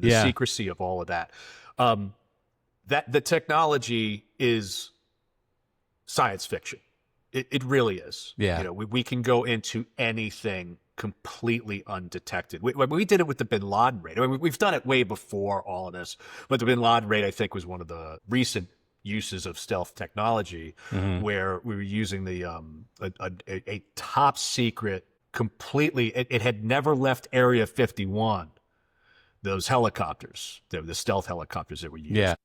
the secrecy of all of that. That the technology is science fiction. It really is. Yeah. You know, we can go into anything completely undetected. We did it with the Bin Laden raid. I mean, we've done it way before all of this, but the Bin Laden raid, I think, was one of the recent uses of stealth technology, where we were using the a top secret, completely. It had never left Area 51. Those helicopters, the stealth helicopters that were used. Yeah.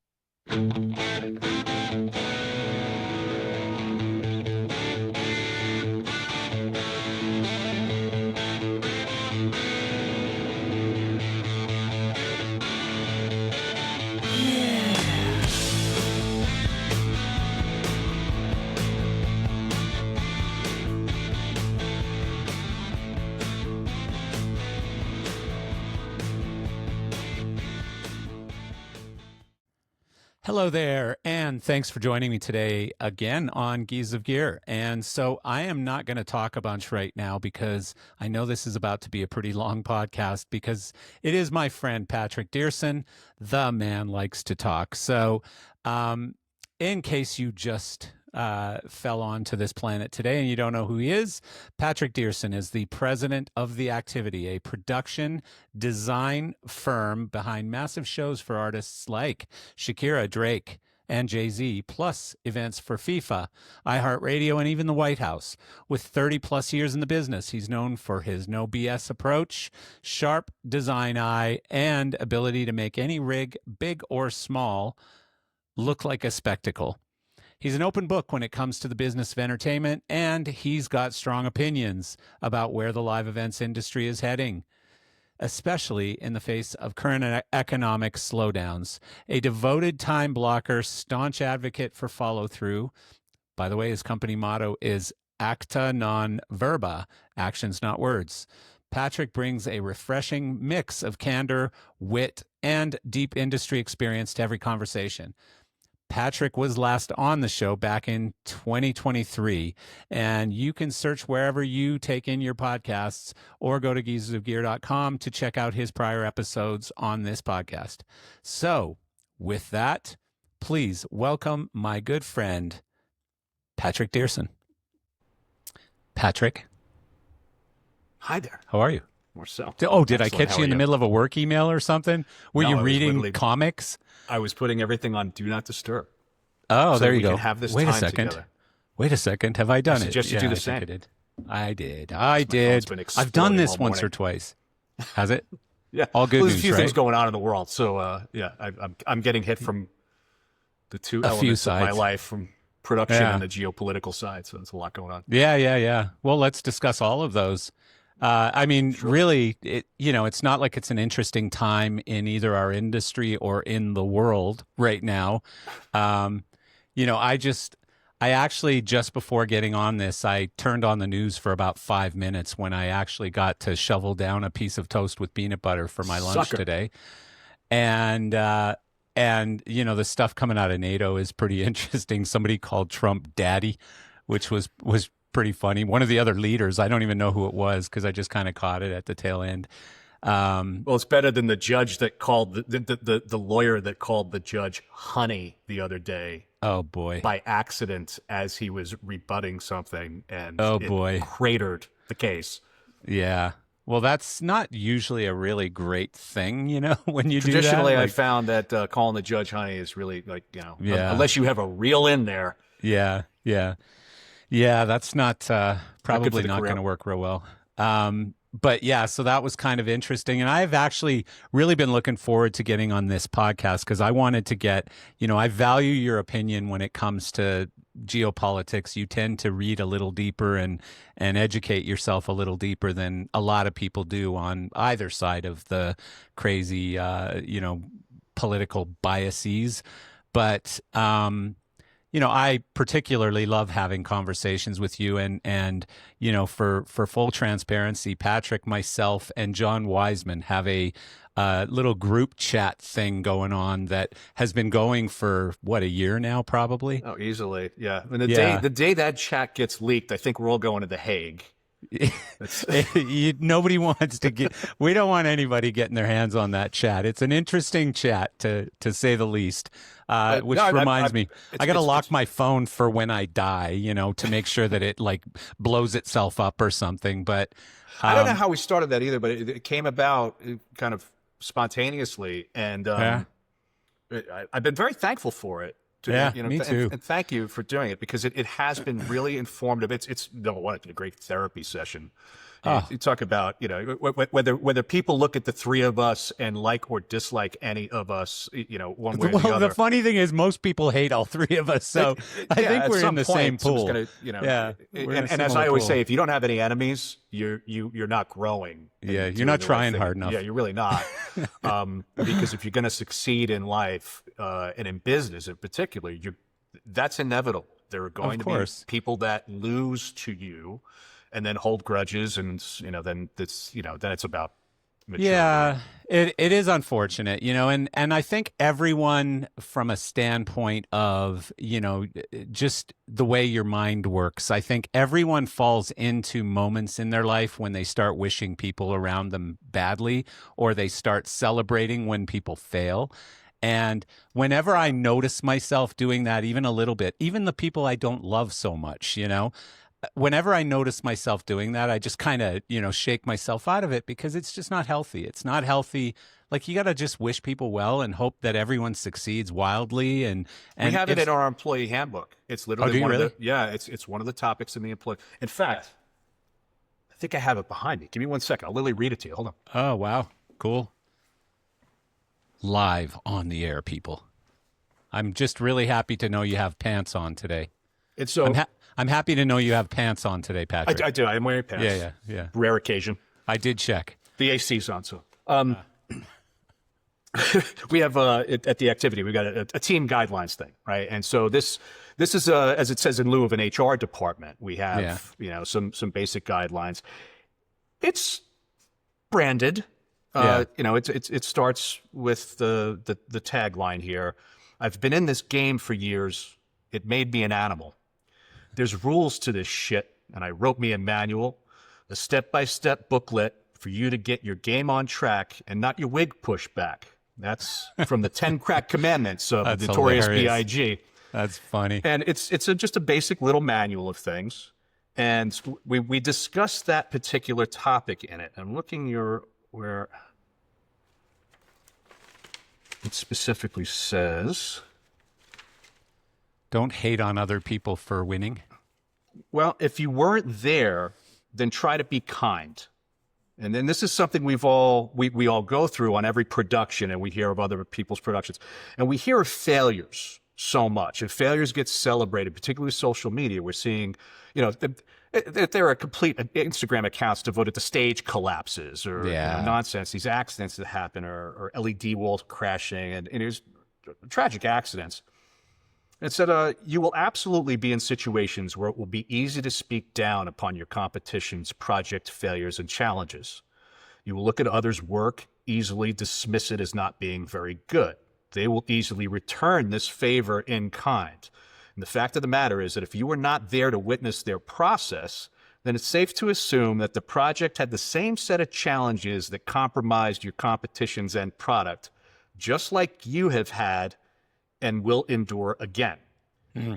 Hello there, and thanks for joining me today again on Geese of Gear. And so I am not going to talk a bunch right now because I know this is about to be a pretty long podcast, because it is my friend Patrick Dierson. The man likes to talk. So in case you just fell onto this planet today and you don't know who he is, Patrick Dierson is the president of The Activity, a production design firm behind massive shows for artists like Shakira, Drake, and Jay-Z, plus events for FIFA, iHeartRadio, and even the White House. With 30 plus years in the business, he's known for his no BS approach, sharp design eye, and ability to make any rig, big or small, look like a spectacle. He's an open book when it comes to the business of entertainment, and he's got strong opinions about where the live events industry is heading, especially in the face of current economic slowdowns. A devoted time blocker, staunch advocate for follow-through. By the way, his company motto is Acta Non Verba, actions, not words. Patrick brings a refreshing mix of candor, wit, and deep industry experience to every conversation. Patrick was last on the show back in 2023, and you can search wherever you take in your podcasts or go to geezesofgear.com to check out his prior episodes on this podcast. So with that, please welcome my good friend, Patrick Dierson. Patrick. Hi there. How are you? Marcel. Oh, did I catch you in the middle of a work email or something? Were you reading comics? I was putting everything on Do Not Disturb. Oh, so there you go. Can have this Wait time a second. Together. Wait a second. Have I done it? Just you do the same. I did. I've done this once or twice. Has it? Yeah. All good news, there's a few right? things going on in the world. So, I'm getting hit from the two elements of my life, from production and the geopolitical side. So there's a lot going on. Yeah. Well, let's discuss all of those. Really, it's not like it's an interesting time in either our industry or in the world right now. I actually, just before getting on this, I turned on the news for about 5 minutes when I actually got to shovel down a piece of toast with peanut butter for my lunch today. And the stuff coming out of NATO is pretty interesting. Somebody called Trump daddy, which was pretty funny. One of the other leaders, I don't even know who it was because I just kind of caught it at the tail end. Well, it's better than the judge that called the lawyer that called the judge honey the other day. Oh boy! By accident, as he was rebutting something, and cratered the case. Yeah. Well, that's not usually a really great thing, when you do that. Traditionally, I found that calling the judge honey is really unless you have a reel in there. Yeah, that's not probably not going to work real well. But yeah, so that was kind of interesting. And I've actually really been looking forward to getting on this podcast because I wanted to get, I value your opinion when it comes to geopolitics. You tend to read a little deeper and educate yourself a little deeper than a lot of people do on either side of the crazy, political biases. But, I particularly love having conversations with you and for full transparency, Patrick, myself, and John Wiseman have a little group chat thing going on that has been going for, a year now, probably? Oh, easily. Yeah. And the day that chat gets leaked, I think we're all going to The Hague. Nobody wants to get. We don't want anybody getting their hands on that chat. It's an interesting chat, to say the least. Which reminds me, I got to lock my phone for when I die, to make sure that it like blows itself up or something. But I don't know how we started that either, but it came about kind of spontaneously, and I've been very thankful for it. Me too. And thank you for doing it, because it has been really informative. It's number one, it's been a great therapy session. You talk about, whether people look at the three of us and like or dislike any of us, one way or the other. The funny thing is, most people hate all three of us. So I think we're in the same pool. And as I always say, if you don't have any enemies, you're not growing. Yeah, you're not trying hard enough. Yeah, you're really not. Because if you're going to succeed in life and in business in particular, that's inevitable. There are going to be people that lose to you and then hold grudges, and then it's about maturity. Yeah, it is unfortunate, and I think everyone, from a standpoint of just the way your mind works, I think everyone falls into moments in their life when they start wishing people around them badly, or they start celebrating when people fail. And whenever I notice myself doing that, even a little bit, even the people I don't love so much, whenever I notice myself doing that, I just kind of, shake myself out of it, because it's just not healthy. It's not healthy. Like, you got to just wish people well and hope that everyone succeeds wildly. And we have it in our employee handbook. It's literally it's one of the topics in the employee. In fact, I think I have it behind me. Give me 1 second. I'll literally read it to you. Hold on. Oh, wow. Cool. Live on the air, people. I'm just really happy to know you have pants on today. And so I'm happy to know you have pants on today, Patrick. I do. I'm wearing pants. Yeah. Rare occasion. I did check. The AC's on, so. We have at the activity, we've got a team guidelines thing, right? And so this is as it says, in lieu of an HR department, we have some basic guidelines. It's branded. It starts with the tagline here. I've been in this game for years. It made me an animal. There's rules to this shit, and I wrote me a manual, a step-by-step booklet for you to get your game on track and not your wig pushed back. That's from the 10 Crack Commandments of the Notorious B.I.G. That's funny. And it's just a basic little manual of things. And we discussed that particular topic in it. I'm looking where it specifically says... Don't hate on other people for winning. Well, if you weren't there, then try to be kind. And then this is something we all go through on every production, and we hear of other people's productions. And we hear of failures so much. And failures get celebrated, particularly with social media. We're seeing, there are complete Instagram accounts devoted to stage collapses or nonsense, these accidents that happen, or LED walls crashing, and there's tragic accidents. It said, you will absolutely be in situations where it will be easy to speak down upon your competition's project failures and challenges. You will look at others' work, easily dismiss it as not being very good. They will easily return this favor in kind. And the fact of the matter is that if you were not there to witness their process, then it's safe to assume that the project had the same set of challenges that compromised your competition's end product, just like you have had and will endure again.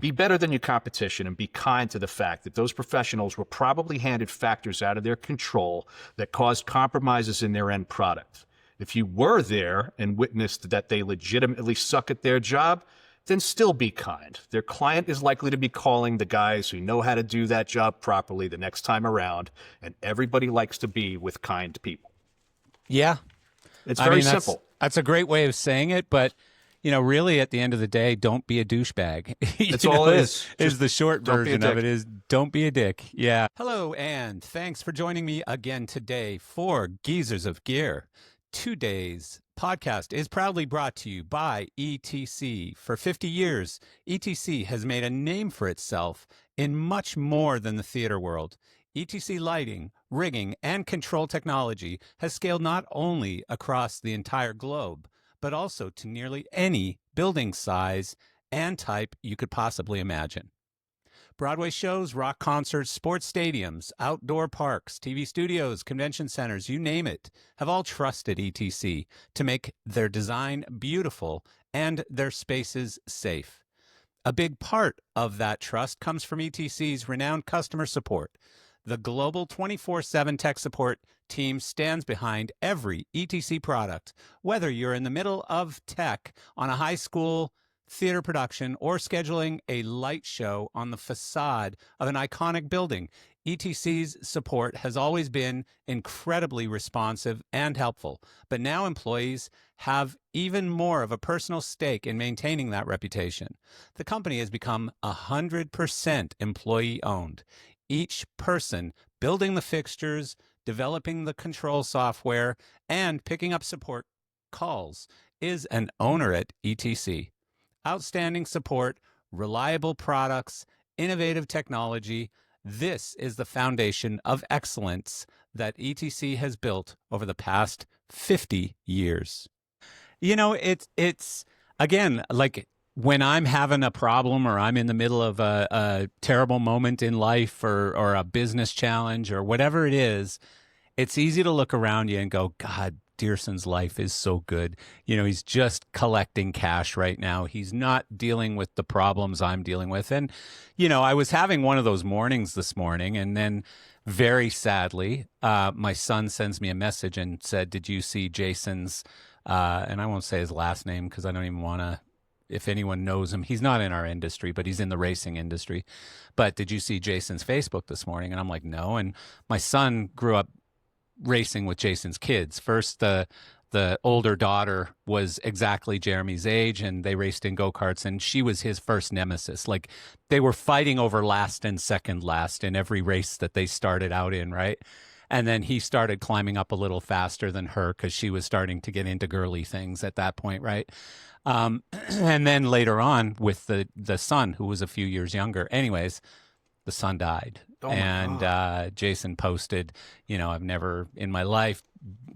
Be better than your competition and be kind to the fact that those professionals were probably handed factors out of their control that caused compromises in their end product. If you were there and witnessed that they legitimately suck at their job, then still be kind. Their client is likely to be calling the guys who know how to do that job properly the next time around, and everybody likes to be with kind people. Yeah. It's very simple. That's a great way of saying it, but really, at the end of the day, don't be a douchebag. That's all it is. Is the short version of it is don't be a dick. Yeah. Hello, and thanks for joining me again today for Geezers of Gear. Today's podcast is proudly brought to you by ETC. For 50 years, ETC has made a name for itself in much more than the theater world. ETC lighting, rigging, and control technology has scaled not only across the entire globe, but also to nearly any building size and type you could possibly imagine. Broadway shows, rock concerts, sports stadiums, outdoor parks, TV studios, convention centers, you name it, have all trusted ETC to make their design beautiful and their spaces safe. A big part of that trust comes from ETC's renowned customer support. The global 24/7 tech support team stands behind every ETC product, whether you're in the middle of tech on a high school theater production or scheduling a light show on the facade of an iconic building. ETC's support has always been incredibly responsive and helpful, but now employees have even more of a personal stake in maintaining that reputation. The company has become 100% employee-owned. Each person building the fixtures, developing the control software, and picking up support calls is an owner at ETC. Outstanding support, reliable products, innovative technology. This is the foundation of excellence that ETC has built over the past 50 years. You know, it's again, like when I'm having a problem or I'm in the middle of a terrible moment in life or a business challenge or whatever it is, it's easy to look around you and go, God, Dierson's life is so good. You know, he's just collecting cash right now. He's not dealing with the problems I'm dealing with. And, you know, I was having one of those mornings this morning, and then very sadly, my son sends me a message and said, did you see Jason's, and I won't say his last name because I don't even want to, if anyone knows him, he's not in our industry, but he's in the racing industry. But did you see Jason's Facebook this morning? And I'm like, no. And my son grew up racing with Jason's kids. First, the older daughter was exactly Jeremy's age, and they raced in go-karts, and she was his first nemesis. Like, they were fighting over last and second last in every race that they started out in, right? And then he started climbing up a little faster than her because she was starting to get into girly things at that point, right? And then later on with the son, who was a few years younger. Anyways, the son died. Oh and Jason posted, you know, I've never in my life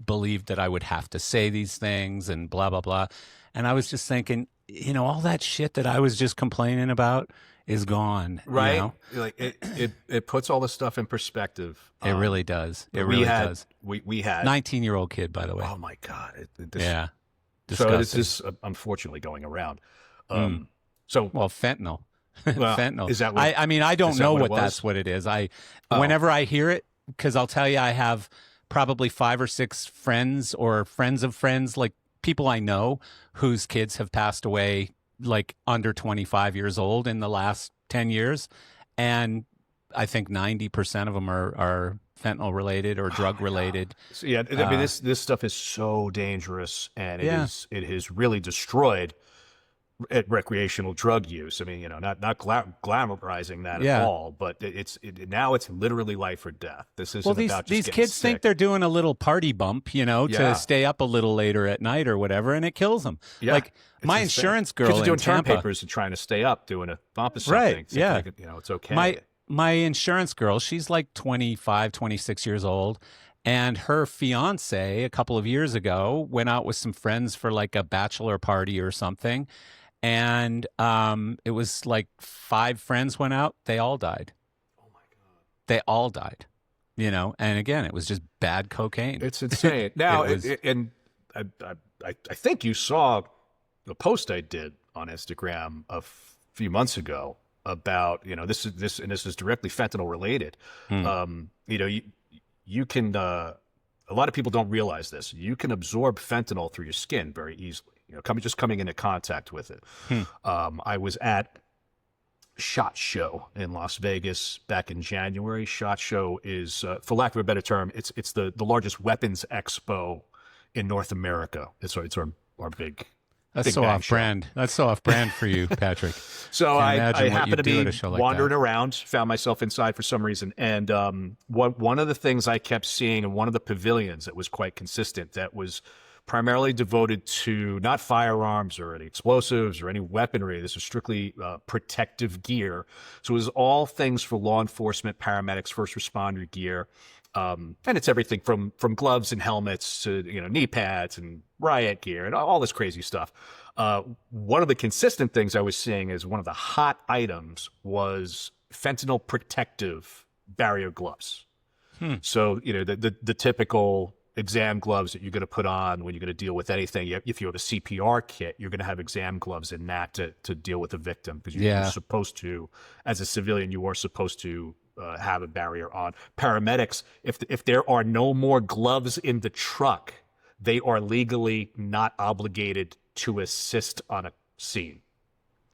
believed that I would have to say these things and blah, blah, blah. And I was just thinking, you know, all that shit that I was just complaining about is gone. Right. You know? Like it puts all this stuff in perspective. It really does. It really does. We had 19-year-old kid, by the way. Oh my God. Yeah. So Disgusting. this is unfortunately going around. Well, fentanyl. Well, Fentanyl. Is that what, I mean, I don't know what it was? that's what it is. Whenever I hear it, because I'll tell you, I have probably 5 or 6 friends or friends of friends, like people I know whose kids have passed away like under 25 years old in the last 10 years. And I think 90% of them are fentanyl related or drug related. So, yeah, I mean, this stuff is so dangerous, and it has really destroyed recreational drug use. I mean, you know, not glamorizing that at all, but now it's literally life or death. This isn't about just these getting kids sick. think they're doing a little party bump, you know, to stay up a little later at night or whatever, and it kills them. Yeah, like my insurance girl kids are doing in Tampa, term papers and trying to stay up doing a bump or something. Right? Yeah, like, you know, it's okay. My insurance girl, she's like 25, 26 years old. And her fiance, a couple of years ago, went out with some friends for like a bachelor party or something. And it was like 5 friends went out. They all died. Oh, my God. They all died, you know. And again, it was just bad cocaine. It's insane. Now, and I think you saw the post I did on Instagram a few months ago about, you know, this is directly fentanyl related. You know, you can, a lot of people don't realize this. You can absorb fentanyl through your skin very easily, you know, just coming into contact with it. I was at SHOT Show in Las Vegas back in January. SHOT Show is, for lack of a better term, it's the largest weapons expo in North America. It's our big. That's so off brand. That's so off brand for you, Patrick. So I happened to be wandering around, found myself inside for some reason. And one of the things I kept seeing in one of the pavilions that was quite consistent, that was primarily devoted to not firearms or any explosives or any weaponry. This was strictly protective gear. So it was all things for law enforcement, paramedics, first responder gear. And it's everything from gloves and helmets to, you know, knee pads and riot gear and all this crazy stuff. One of the consistent things I was seeing is one of the hot items was fentanyl protective barrier gloves. So, the typical exam gloves that you're going to put on when you're going to deal with anything. If you have a CPR kit, you're going to have exam gloves in that to deal with the victim, because you're supposed to, as a civilian, you are supposed to have a barrier on. Paramedics, if there are no more gloves in the truck, they are legally not obligated to assist on a scene.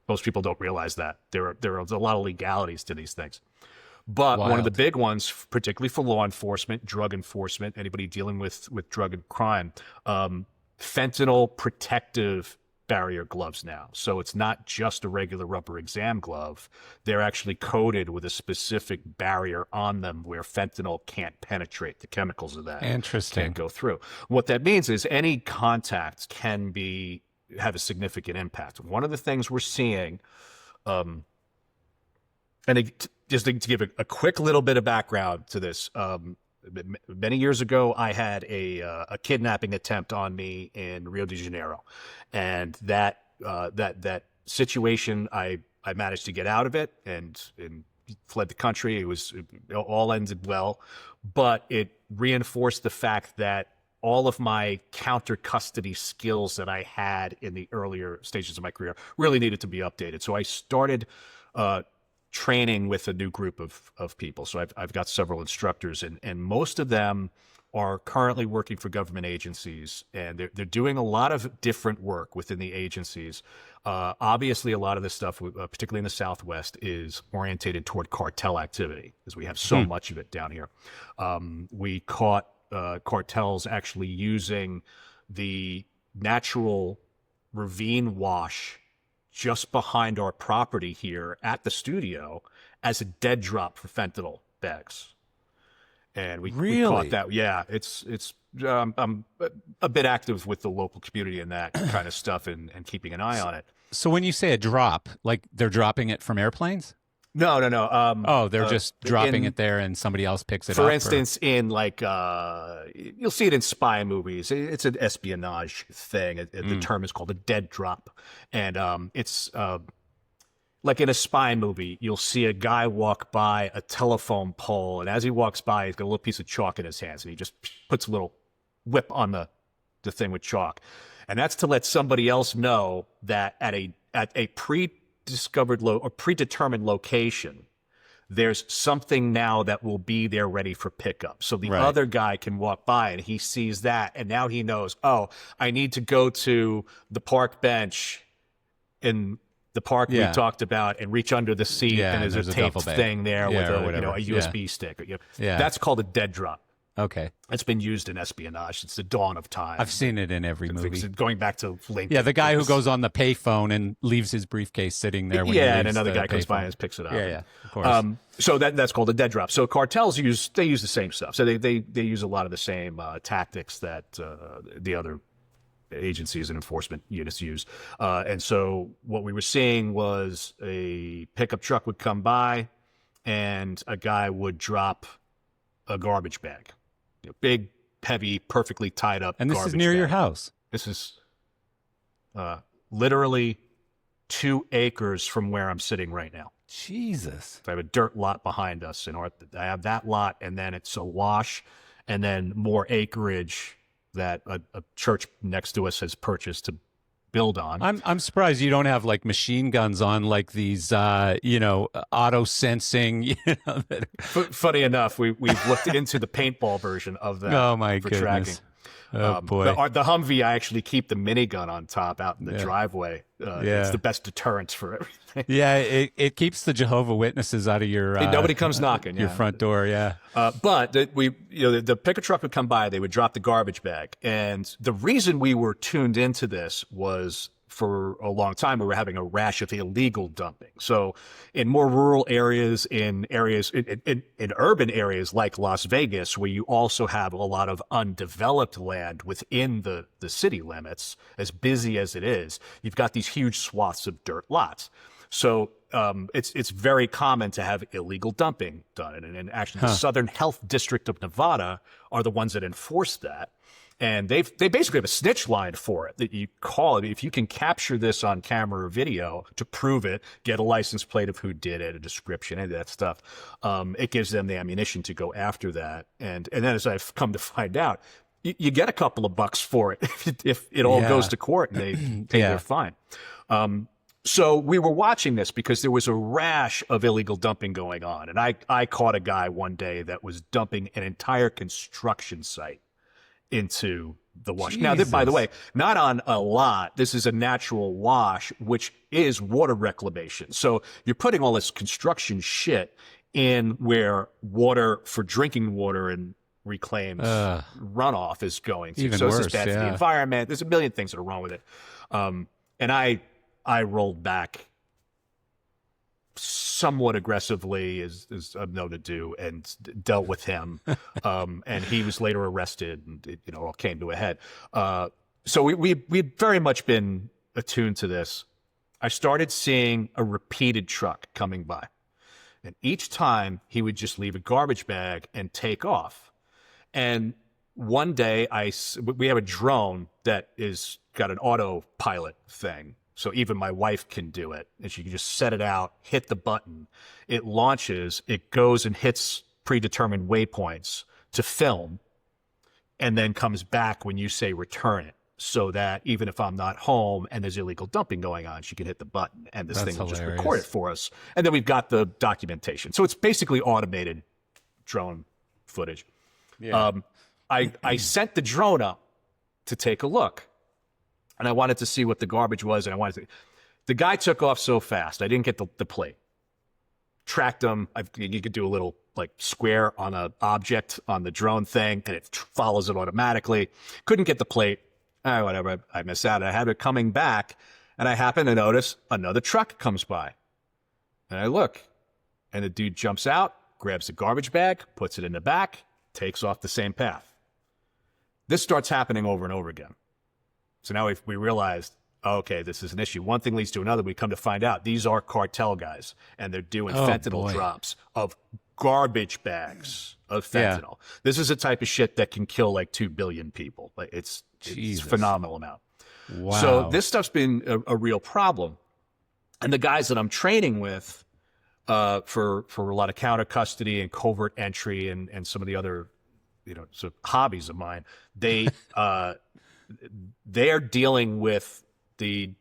Most people don't realize that. There are a lot of legalities to these things. But one of the big ones, particularly for law enforcement, drug enforcement, anybody dealing with drug and crime, fentanyl protective barrier gloves now. So it's not just a regular rubber exam glove. They're actually coated with a specific barrier on them where fentanyl can't penetrate. The chemicals of that can't go through. What that means is any contact can have a significant impact. One of the things we're seeing, just to give a quick little bit of background to this, many years ago, I had a kidnapping attempt on me in Rio de Janeiro, and that situation, I managed to get out of it and fled the country. It all ended well, but it reinforced the fact that all of my counter custody skills that I had in the earlier stages of my career really needed to be updated. So I started training with a new group of people. So I've got several instructors, and most of them are currently working for government agencies, and they're doing a lot of different work within the agencies. Obviously, a lot of this stuff, particularly in the Southwest, is orientated toward cartel activity, because we have so much of it down here. We caught cartels actually using the natural ravine wash just behind our property here at the studio as a dead drop for fentanyl bags. And we caught that. Yeah, I'm a bit active with the local community in that kind of stuff and keeping an eye on it. So when you say a drop, like they're dropping it from airplanes? No. They're just dropping it there and somebody else picks it up? For instance, in you'll see it in spy movies. It's an espionage thing. The term is called a dead drop. And it's like in a spy movie, you'll see a guy walk by a telephone pole, and as he walks by, he's got a little piece of chalk in his hands, and he just puts a little whip on the thing with chalk. And that's to let somebody else know that at a prediscovered or predetermined location, there's something now that will be there ready for pickup. So the other guy can walk by and he sees that, and now he knows, oh, I need to go to the park bench in the park we talked about and reach under the seat, and there's a taped thing there with a USB stick. That's called a dead drop. Okay. It's been used in espionage since the dawn of time. I've seen it in every movie. Going back to Lincoln. Yeah, the guy who goes on the payphone and leaves his briefcase sitting there when he leaves and another guy comes by and picks it up. Yeah, of course. So that's called a dead drop. So cartels use the same stuff. So they use a lot of the same tactics that the other agencies and enforcement units use. And so what we were seeing was a pickup truck would come by and a guy would drop a garbage bag. Big, heavy, perfectly tied up. And this is near your house. This is literally 2 acres from where I'm sitting right now. Jesus. So I have a dirt lot behind us, and I have that lot, and then it's a wash, and then more acreage that a church next to us has purchased to build on. I'm surprised you don't have like machine guns on, like these auto sensing. Funny enough, we've looked into the paintball version of that. Oh my for goodness. Tracking. Oh boy. The Humvee, I actually keep the minigun on top out in the driveway. It's the best deterrent for everything. Yeah, it keeps the Jehovah Witnesses out of your nobody comes knocking. Your front door. Yeah. But the pickup truck would come by. They would drop the garbage bag, and the reason we were tuned into this was, for a long time, we were having a rash of illegal dumping. So in more rural areas, in urban areas like Las Vegas, where you also have a lot of undeveloped land within the city limits, as busy as it is, you've got these huge swaths of dirt lots. So it's very common to have illegal dumping done. And actually, the Southern Health District of Nevada are the ones that enforce that. And they basically have a snitch line for it that you call it. If you can capture this on camera or video to prove it, get a license plate of who did it, a description, any of that stuff, it gives them the ammunition to go after that. And then as I've come to find out, you get a couple of bucks for it if it all goes to court and they pay their fine. So we were watching this because there was a rash of illegal dumping going on. And I caught a guy one day that was dumping an entire construction site into the wash. Jesus. Now, by the way, not on a lot. This is a natural wash, which is water reclamation. So you're putting all this construction shit in where water for drinking water and reclaimed runoff is going to. Even so worse, this is bad for the environment. There's a million things that are wrong with it. And I rolled back somewhat aggressively, as I'm known to do, and dealt with him. And he was later arrested, and it all came to a head. So we've very much been attuned to this. I started seeing a repeated truck coming by, and each time he would just leave a garbage bag and take off. And one day we have a drone that is got an autopilot thing. So even my wife can do it, and she can just set it out, hit the button. It launches, it goes and hits predetermined waypoints to film, and then comes back when you say return it, so that even if I'm not home and there's illegal dumping going on, she can hit the button, and this thing will just record it for us. And then we've got the documentation. So it's basically automated drone footage. Yeah. I sent the drone up to take a look. And I wanted to see what the garbage was, and the guy took off so fast, I didn't get the plate. Tracked him. You could do a little like square on an object on the drone thing, and it follows it automatically. Couldn't get the plate. Whatever. I missed out. I had it coming back, and I happen to notice another truck comes by. And I look, and the dude jumps out, grabs the garbage bag, puts it in the back, takes off the same path. This starts happening over and over again. So now we realized, okay, this is an issue. One thing leads to another. We come to find out these are cartel guys, and they're doing fentanyl drops of garbage bags of fentanyl. Yeah. This is a type of shit that can kill like 2 billion people. Like it's a phenomenal amount. Wow. So this stuff's been a real problem. And the guys that I'm training with for a lot of counter custody and covert entry and some of the other sort of hobbies of mine, they're dealing with the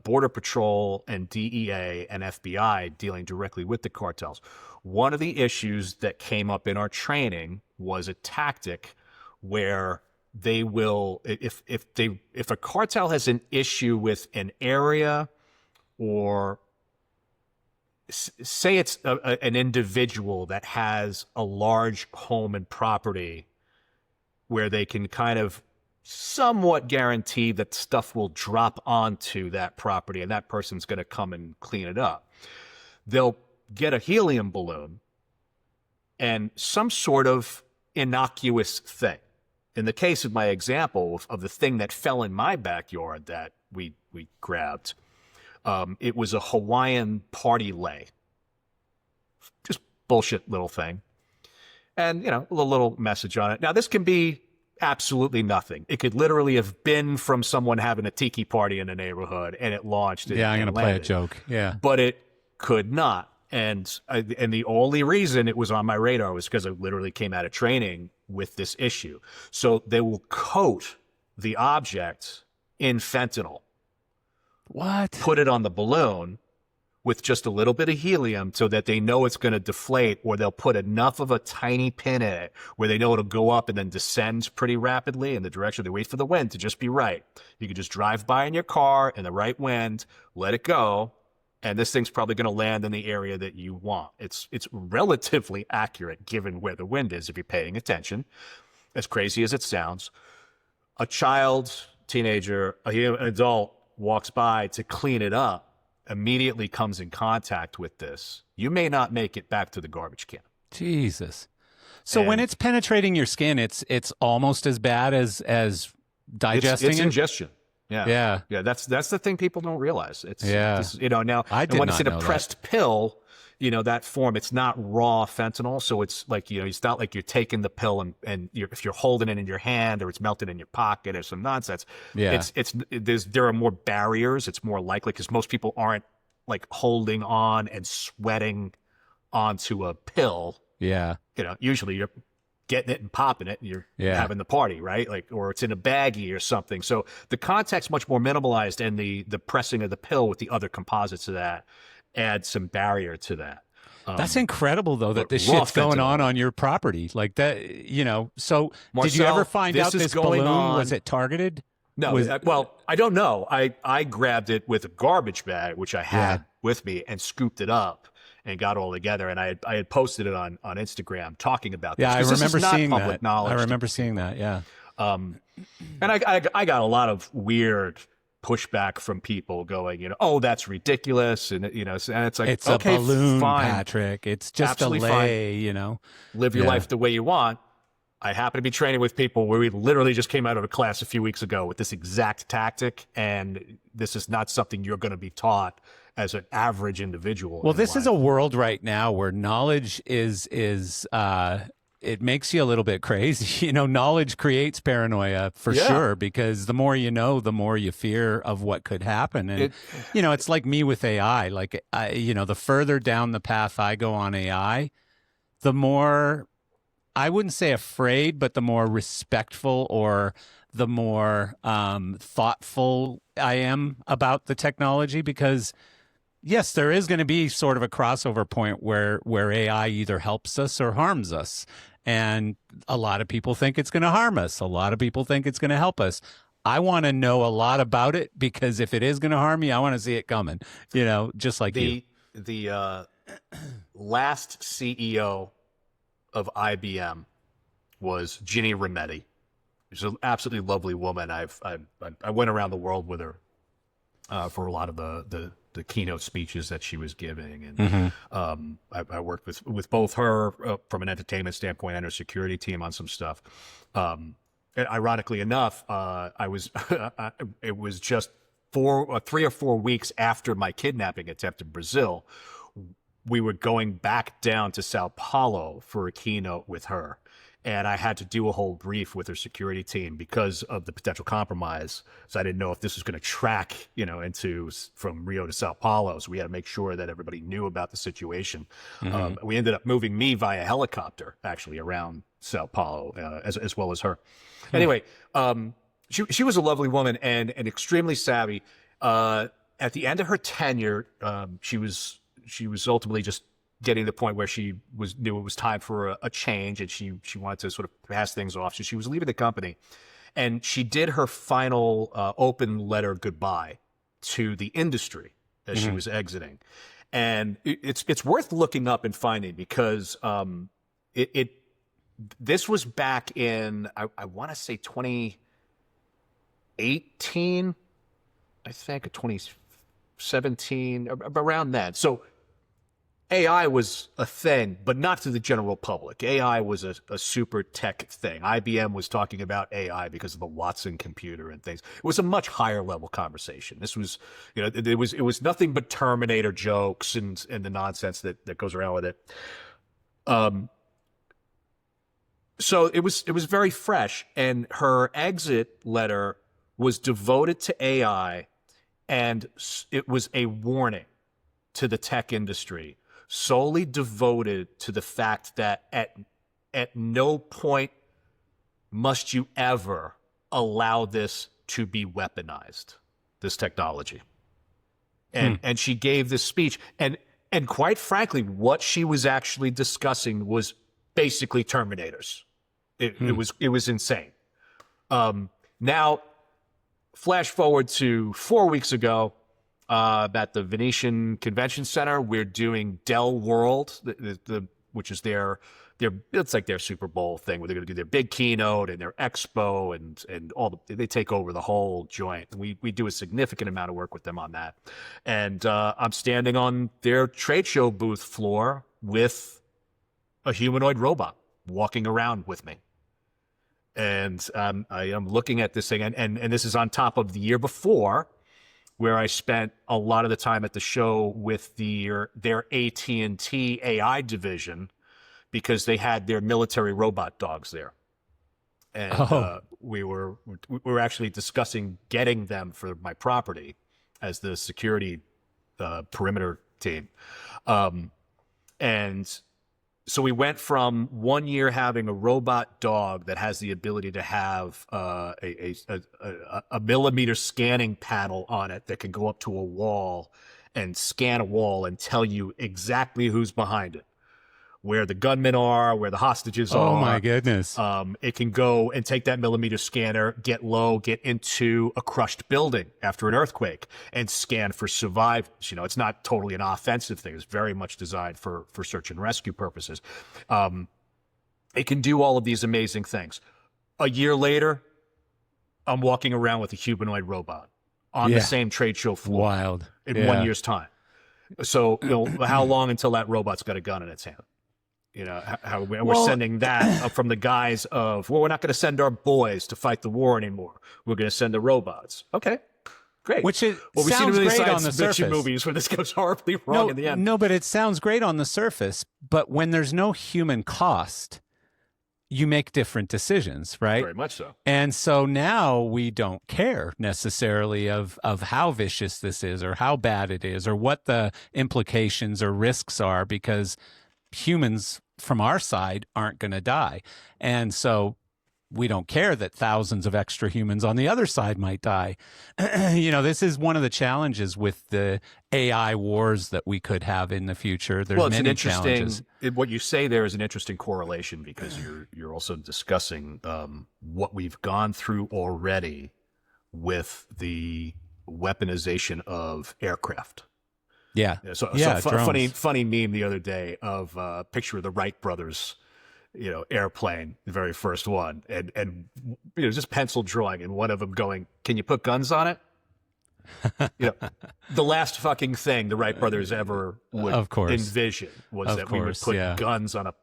Border Patrol and DEA and FBI dealing directly with the cartels. One of the issues that came up in our training was a tactic where they will, if a cartel has an issue with an area, or say it's an individual that has a large home and property where they can kind of somewhat guarantee that stuff will drop onto that property and that person's going to come and clean it up. They'll get a helium balloon and some sort of innocuous thing. In the case of my example of the thing that fell in my backyard that we grabbed, it was a Hawaiian party lei. Just bullshit little thing. And, a little message on it. Now, this can be absolutely nothing. It could literally have been from someone having a tiki party in the neighborhood, and it launched. Yeah, I'm going to play a joke. Yeah, but it could not. And the only reason it was on my radar was because I literally came out of training with this issue. So they will coat the object in fentanyl. What? Put it on the balloon with just a little bit of helium so that they know it's going to deflate, or they'll put enough of a tiny pin in it where they know it'll go up and then descend pretty rapidly in the direction. They wait for the wind to just be right. You can just drive by in your car in the right wind, let it go, and this thing's probably going to land in the area that you want. It's relatively accurate given where the wind is if you're paying attention, as crazy as it sounds. A child, teenager, an adult walks by to clean it up, immediately comes in contact with this. You may not make it back to the garbage can. Jesus. So when it's penetrating your skin, it's almost as bad as digesting it's ingestion. Yeah. That's the thing people don't realize. It's now, I and did when it's not in a know pressed pill, that form, it's not raw fentanyl. So it's like, it's not like you're taking the pill and if you're holding it in your hand or it's melted in your pocket or some nonsense. Yeah. There are more barriers. It's more likely because most people aren't like holding on and sweating onto a pill. Yeah. Usually you're getting it and popping it and you're having the party, right? Like, or it's in a baggie or something. So the contact's much more minimalized, and the pressing of the pill with the other composites of that adds some barrier to that. That's incredible, though, that this shit's going on your property like that. So Marcel, did you ever find out this balloon was it targeted? No, well, I don't know. I grabbed it with a garbage bag, which I had with me, and scooped it up and got all together. And I had posted it on Instagram talking about this. Yeah, I remember seeing that. Knowledge. I remember seeing that. Yeah. And I got a lot of weird pushback from people going, oh, that's ridiculous. And, and it's like, it's okay, a balloon, fine. Patrick. It's just absolutely a lay, fine. Live your life the way you want. I happen to be training with people where we literally just came out of a class a few weeks ago with this exact tactic, and this is not something you're going to be taught as an average individual. Well, this is a world right now where knowledge is it makes you a little bit crazy. Knowledge creates paranoia for sure, because the more you know, the more you fear of what could happen. And, it's like me with AI. Like, the further down the path I go on AI, the more, I wouldn't say afraid, but the more respectful or the more thoughtful I am about the technology, because yes, there is going to be sort of a crossover point where AI either helps us or harms us. And a lot of people think it's going to harm us. A lot of people think it's going to help us. I want to know a lot about it, because if it is going to harm me, I want to see it coming, just like you. The last CEO of IBM was Ginny Rometty. She's an absolutely lovely woman. I went around the world with her for a lot of the keynote speeches that she was giving, and I worked with both her from an entertainment standpoint and her security team on some stuff. And ironically enough, it was just 3 or 4 weeks after my kidnapping attempt in Brazil. We were going back down to Sao Paulo for a keynote with her. And I had to do a whole brief with her security team because of the potential compromise. So I didn't know if this was going to track, from Rio to Sao Paulo. So we had to make sure that everybody knew about the situation. We ended up moving me via helicopter, actually, around Sao Paulo, as well as her. Anyway, she was a lovely woman and extremely savvy. At the end of her tenure, she was ultimately just getting to the point where she knew it was time for a change, and she wanted to sort of pass things off. So she was leaving the company, and she did her final open letter goodbye to the industry as she was exiting. And it's worth looking up and finding, because this was back in, I want to say 2018, I think, or 2017, around then. So AI was a thing, but not to the general public. AI was a super tech thing. IBM was talking about AI because of the Watson computer and things. It was a much higher level conversation. This was, it was nothing but Terminator jokes and the nonsense that goes around with it. So it was very fresh, and her exit letter was devoted to AI, and it was a warning to the tech industry, solely devoted to the fact that at no point must you ever allow this to be weaponized, this technology. And she gave this speech, and quite frankly, what she was actually discussing was basically Terminators. It was insane. Now, flash forward to 4 weeks ago, at the Venetian Convention Center, we're doing Dell World, which is it's like their Super Bowl thing, where they're going to do their big keynote and their expo and they take over the whole joint. We do a significant amount of work with them on that. And I'm standing on their trade show booth floor with a humanoid robot walking around with me. And I am looking at this thing, and this is on top of the year before, where I spent a lot of the time at the show with their AT&T AI division, because they had their military robot dogs there. And we were actually discussing getting them for my property as the security perimeter team. And so we went from 1 year having a robot dog that has the ability to have a millimeter scanning panel on it that can go up to a wall and scan a wall and tell you exactly who's behind it, where the gunmen are, where the hostages are. Oh my goodness. It can go and take that millimeter scanner, get low, get into a crushed building after an earthquake, and scan for survivors. You know, it's not totally an offensive thing. It's very much designed for search and rescue purposes. It can do all of these amazing things. A year later, I'm walking around with a humanoid robot on the same trade show floor. Wild. In 1 year's time. So, you know, how long until that robot's got a gun in its hand? You know, how we're sending that up from the guise of, well, we're not going to send our boys to fight the war anymore. We're going to send the robots. Okay, great. Which it we've seen sounds really great on the fiction surface. movies where this goes horribly wrong in the end. No, but it sounds great on the surface. But when there's no human cost, you make different decisions, right? Very much so. And so now we don't care necessarily of how vicious this is or how bad it is or what the implications or risks are, because humans from our side aren't going to die. And so we don't care that thousands of extra humans on the other side might die. You know, this is one of the challenges with the AI wars that we could have in the future. There's Well, it's many an challenges. what you say there is an interesting correlation, because you're also discussing what we've gone through already with the weaponization of aircraft. Yeah. So drones. funny meme the other day of a picture of the Wright brothers, you know, airplane, the very first one, and you know, just pencil drawing, and one of them going, "Can you put guns on it?" You know, the last fucking thing the Wright brothers ever would envision was that we would put guns on a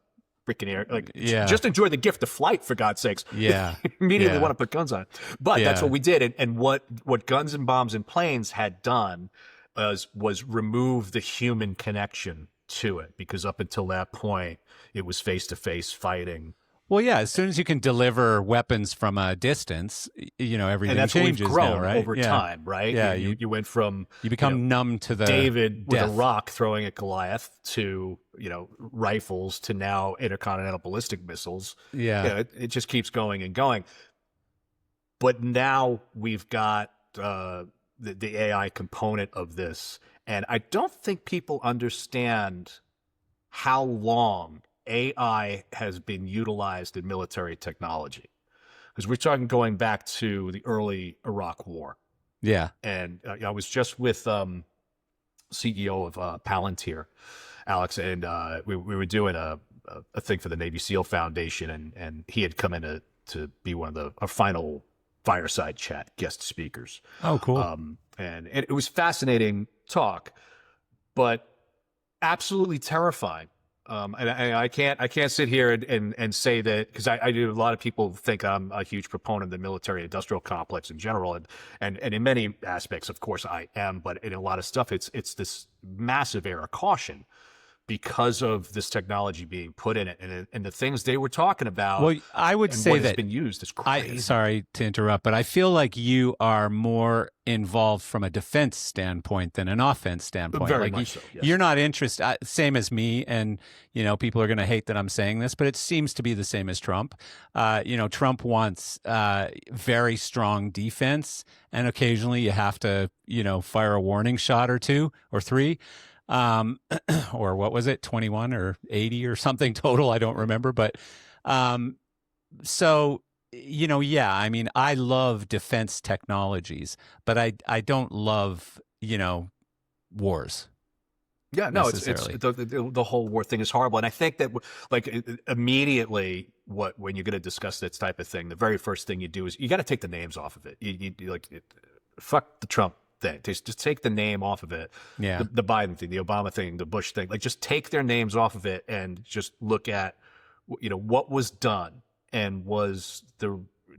freaking air. Like, just enjoy the gift of flight, for God's sakes. Yeah. Immediately want to put guns on it. But that's what we did, and what Guns and Bombs and Planes had done was remove the human connection to it, because up until that point, it was face-to-face fighting. Well, yeah, as soon as you can deliver weapons from a distance, you know, everything and that's changes what we've grown now, right? over time, right? Yeah, you went from you become numb to the David with death. a rock throwing at Goliath to, you know, rifles to now intercontinental ballistic missiles. Yeah, You know, it just keeps going and going. But now we've got the AI component of this, and I don't think people understand how long AI has been utilized in military technology, because we're talking going back to the early Iraq War. Yeah. And I was just with CEO of Palantir, Alex, and we were doing a thing for the Navy SEAL Foundation, and he had come in to be one of our final fireside chat guest speakers. Oh, cool. And it was fascinating talk, but absolutely terrifying. And I can't sit here and say that, because I do. A lot of people think I'm a huge proponent of the military industrial complex in general, and in many aspects, of course, I am. But in a lot of stuff, it's this massive air of caution because of this technology being put in it, and the things they were talking about. Well, I would say what that has been used is crazy. Sorry to interrupt, but I feel like you are more involved from a defense standpoint than an offense standpoint. Very like much so, yes. You're not interested, same as me, and you know, people are going to hate that I'm saying this, but it seems to be the same as Trump. You know, Trump wants very strong defense, and occasionally you have to, you know, fire a warning shot or two or three. Or what was it, 21 or 80 or something total? I don't remember. But so, you know, yeah, I mean, I love defense technologies, but I don't love, you know, wars. Yeah, no, it's the whole war thing is horrible. And I think that, like, immediately when you're going to discuss this type of thing, the very first thing you do is you got to take the names off of it. You fuck the Trump thing. Just take the name off of it. Yeah. The Biden thing, the Obama thing, the Bush thing. Like, just take their names off of it and just look at, you know, what was done and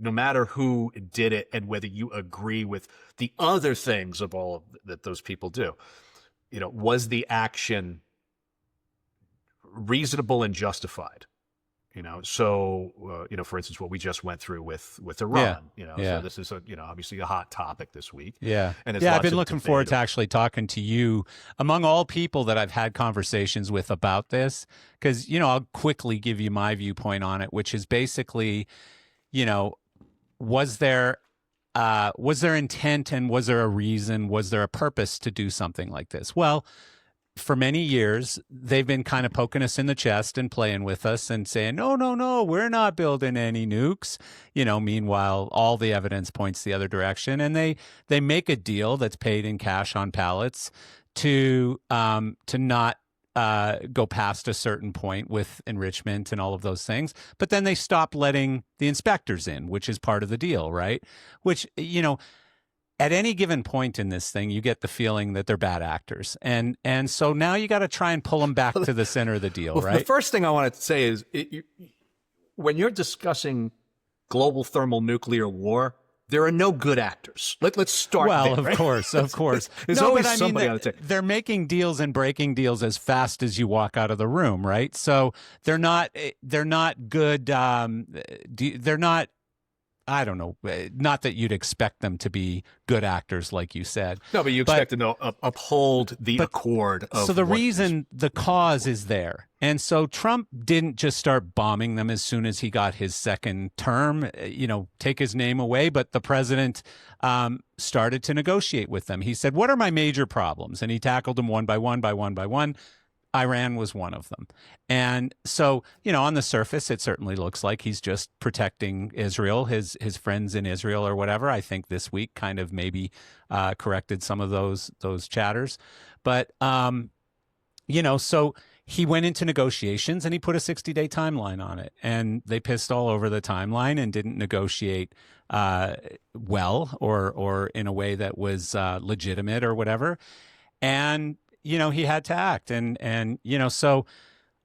no matter who did it and whether you agree with the other things of all that those people do, was the action reasonable and justified? So for instance, what we just went through with Iran, so this is obviously a hot topic this week. Yeah. And I've been looking forward to actually talking to you among all people that I've had conversations with about this, because, I'll quickly give you my viewpoint on it, which is basically, was there intent, and was there a reason? Was there a purpose to do something like this? Well, for many years, they've been kind of poking us in the chest and playing with us and saying, no, we're not building any nukes. Meanwhile, all the evidence points the other direction. And they make a deal that's paid in cash on pallets to not go past a certain point with enrichment and all of those things. But then they stop letting the inspectors in, which is part of the deal, right? Which, at any given point in this thing, you get the feeling that they're bad actors. And so now you got to try and pull them back to the center of the deal, right? The first thing I want to say is when you're discussing global thermonuclear war, there are no good actors. Let's start there. Well, of course. There's always somebody on the team. They're making deals and breaking deals as fast as you walk out of the room, right? So they're not good. They're not, I don't know, not that you'd expect them to be good actors, like you said. No, but you expect them to uphold the accord of. So the reason, the cause is there. And so Trump didn't just start bombing them as soon as he got his second term, take his name away. But the president started to negotiate with them. He said, what are my major problems? And he tackled them one by one by one by one. Iran was one of them. And so, on the surface, it certainly looks like he's just protecting Israel, his friends in Israel or whatever. I think this week kind of maybe corrected some of those chatters. But, so he went into negotiations and he put a 60-day timeline on it. And they pissed all over the timeline and didn't negotiate well or in a way that was legitimate or whatever. And he had to act. And so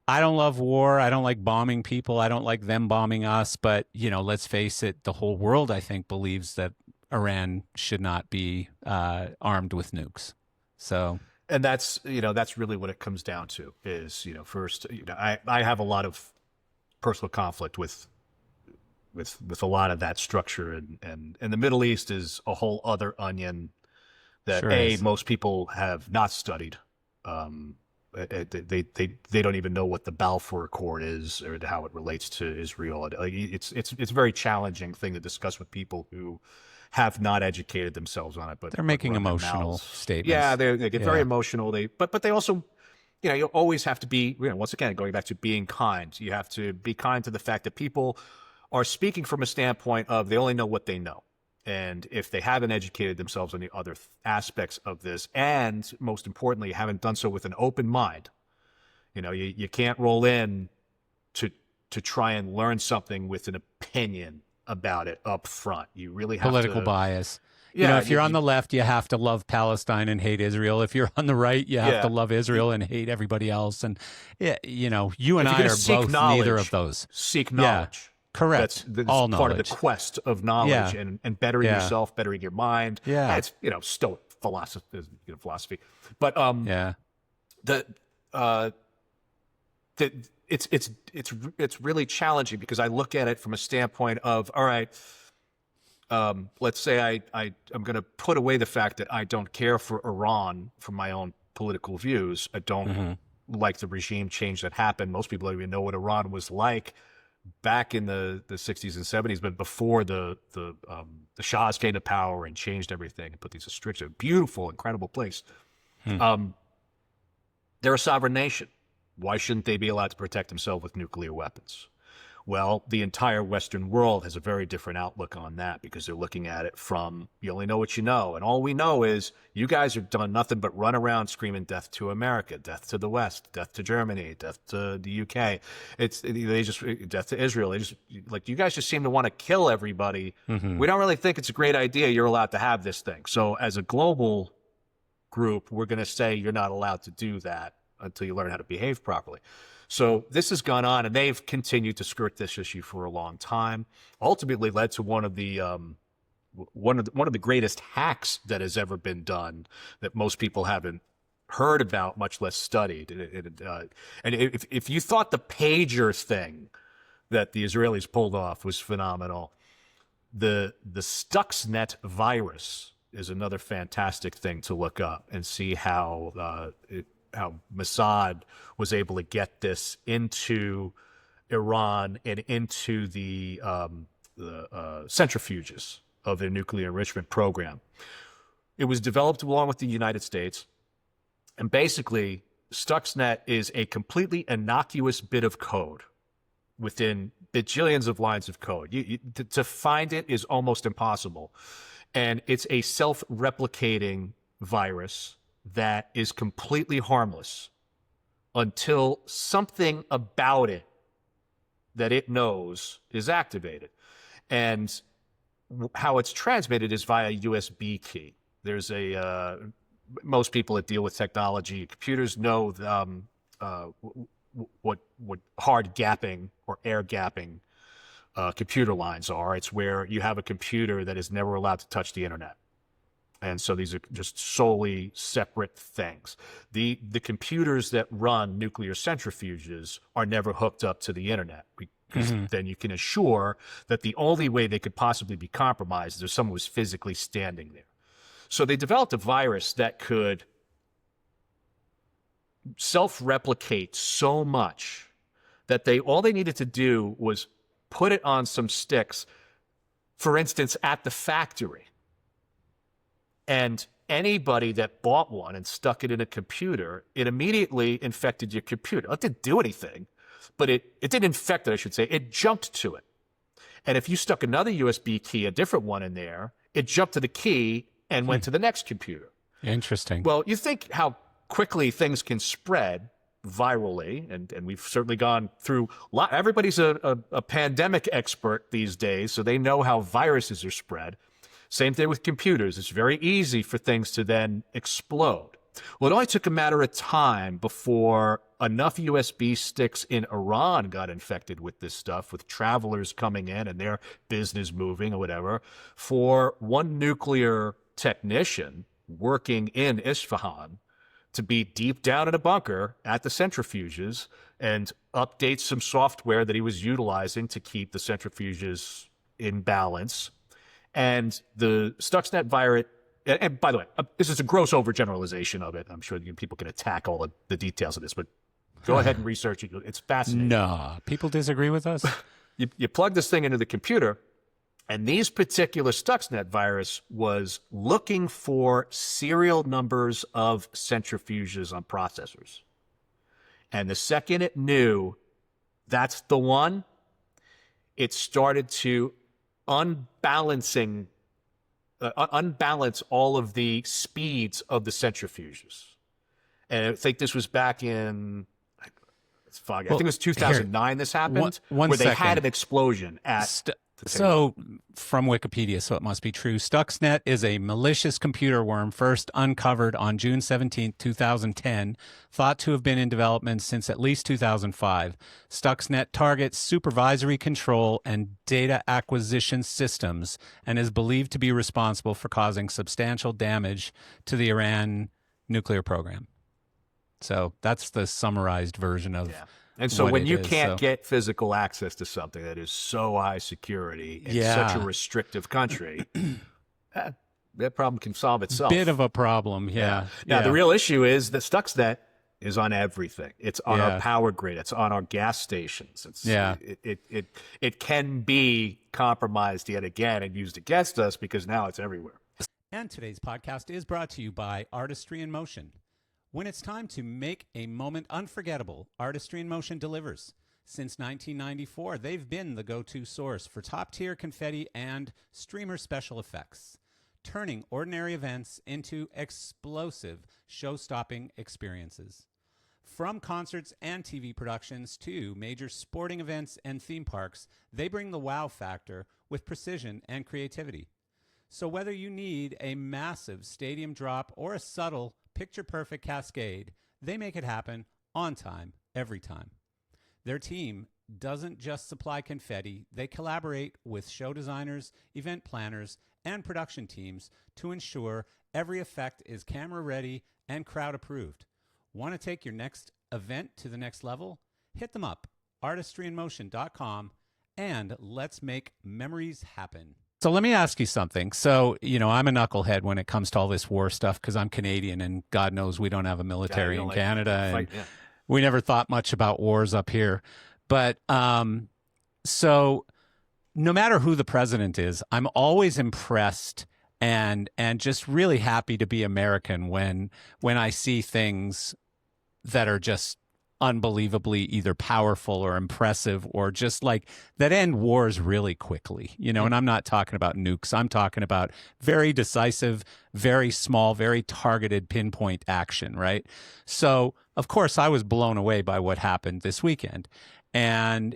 I don't love war. I don't like bombing people. I don't like them bombing us. But, let's face it, the whole world, I think, believes that Iran should not be armed with nukes. So. And that's really what it comes down to is, first, I have a lot of personal conflict with a lot of that structure. And the Middle East is a whole other onion that Sure most people have not studied. They don't even know what the Balfour Accord is or how it relates to Israel. It's a very challenging thing to discuss with people who have not educated themselves on it. But they're making emotional statements. Yeah, they get very emotional. But they also, you always have to be, once again, going back to being kind. You have to be kind to the fact that people are speaking from a standpoint of they only know what they know. And if they haven't educated themselves on the other aspects of this, and most importantly, haven't done so with an open mind, you can't roll in to try and learn something with an opinion about it up front. You really have political bias. Yeah, if you're on the left, you have to love Palestine and hate Israel. If you're on the right, you have to love Israel and hate everybody else. And you and I are both neither of those. Seek knowledge. Correct. That's all part knowledge. of the quest of knowledge and bettering yourself, bettering your mind. Yeah. It's, Stoic philosophy. But it's really challenging because I look at it from a standpoint of, all right, let's say I'm going to put away the fact that I don't care for Iran from my own political views. I don't like the regime change that happened. Most people don't even know what Iran was like back in the 60s and 70s, but before the Shahs came to power and changed everything and put these restrictions. Beautiful, incredible place. They're a sovereign nation. Why shouldn't they be allowed to protect themselves with nuclear weapons? Well, the entire Western world has a very different outlook on that because they're looking at it from, you only know what you know. And all we know is you guys have done nothing but run around screaming death to America, death to the West, death to Germany, death to the UK. They just, death to Israel. They just, you guys just seem to want to kill everybody. We don't really think it's a great idea you're allowed to have this thing. So as a global group, we're going to say you're not allowed to do that until you learn how to behave properly. So this has gone on, and they've continued to skirt this issue for a long time. Ultimately, led to one of the greatest hacks that has ever been done that most people haven't heard about, much less studied. And if you thought the pager thing that the Israelis pulled off was phenomenal, the Stuxnet virus is another fantastic thing to look up and see how Mossad was able to get this into Iran and into the centrifuges of their nuclear enrichment program. It was developed along with the United States, and basically Stuxnet is a completely innocuous bit of code within bajillions of lines of code. To find it is almost impossible. And it's a self-replicating virus that is completely harmless until something about it that it knows is activated. And how it's transmitted is via USB key. There's most people that deal with technology, computers know what hard gapping or air gapping computer lines are. It's where you have a computer that is never allowed to touch the internet. And so these are just solely separate things. The computers that run nuclear centrifuges are never hooked up to the internet, because then you can assure that the only way they could possibly be compromised is if someone was physically standing there. So they developed a virus that could self-replicate so much that all they needed to do was put it on some sticks, for instance, at the factory. And anybody that bought one and stuck it in a computer, it immediately infected your computer. It didn't do anything, but it didn't infect it, I should say. It jumped to it. And if you stuck another USB key, a different one in there, it jumped to the key and went to the next computer. Interesting. Well, you think how quickly things can spread virally, and we've certainly gone through everybody's a pandemic expert these days, so they know how viruses are spread. Same thing with computers. It's very easy for things to then explode. Well, it only took a matter of time before enough USB sticks in Iran got infected with this stuff, with travelers coming in and their business moving or whatever, for one nuclear technician working in Isfahan to be deep down in a bunker at the centrifuges and update some software that he was utilizing to keep the centrifuges in balance. And the Stuxnet virus, and by the way, this is a gross overgeneralization of it. I'm sure people can attack all of the details of this, but go ahead and research it. It's fascinating. No, people disagree with us. You plug this thing into the computer, and these particular Stuxnet virus was looking for serial numbers of centrifuges on processors. And the second it knew that's the one, it started to unbalance all of the speeds of the centrifuges. And I think this was back in, it's foggy. I think it was 2009 this happened, where they had an explosion at... So, from Wikipedia, so it must be true. Stuxnet is a malicious computer worm first uncovered on June 17, 2010, thought to have been in development since at least 2005. Stuxnet targets supervisory control and data acquisition systems and is believed to be responsible for causing substantial damage to the Iran nuclear program. So, that's the summarized version of... Yeah. And so when you can't get physical access to something that is so high security in such a restrictive country, that problem can solve itself. Bit of a problem, yeah. Now, the real issue is that Stuxnet is on everything. It's on our power grid. It's on our gas stations. It can be compromised yet again and used against us because now it's everywhere. And today's podcast is brought to you by Artistry in Motion. When it's time to make a moment unforgettable, Artistry in Motion delivers. Since 1994, they've been the go-to source for top-tier confetti and streamer special effects, turning ordinary events into explosive, show-stopping experiences. From concerts and TV productions to major sporting events and theme parks, they bring the wow factor with precision and creativity. So whether you need a massive stadium drop or a subtle picture-perfect cascade, they make it happen on time, every time. Their team doesn't just supply confetti, they collaborate with show designers, event planners, and production teams to ensure every effect is camera ready and crowd approved. Want to take your next event to the next level? Hit them up, artistryinmotion.com, and let's make memories happen. So let me ask you something. So, I'm a knucklehead when it comes to all this war stuff because I'm Canadian, and God knows we don't have a military in Canada. And we never thought much about wars up here. But so no matter who the president is, I'm always impressed and just really happy to be American when I see things that are just unbelievably either powerful or impressive or just like that end wars really quickly, and I'm not talking about nukes. I'm talking about very decisive, very small, very targeted pinpoint action, right? So of course I was blown away by what happened this weekend. And,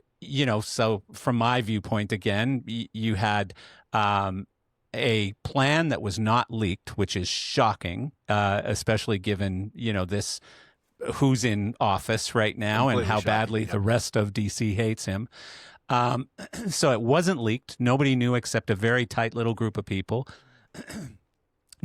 so from my viewpoint, again, you had a plan that was not leaked, which is shocking, especially given, this who's in office right now completely and how shocking, badly the rest of DC hates him. So it wasn't leaked. Nobody knew except a very tight little group of people.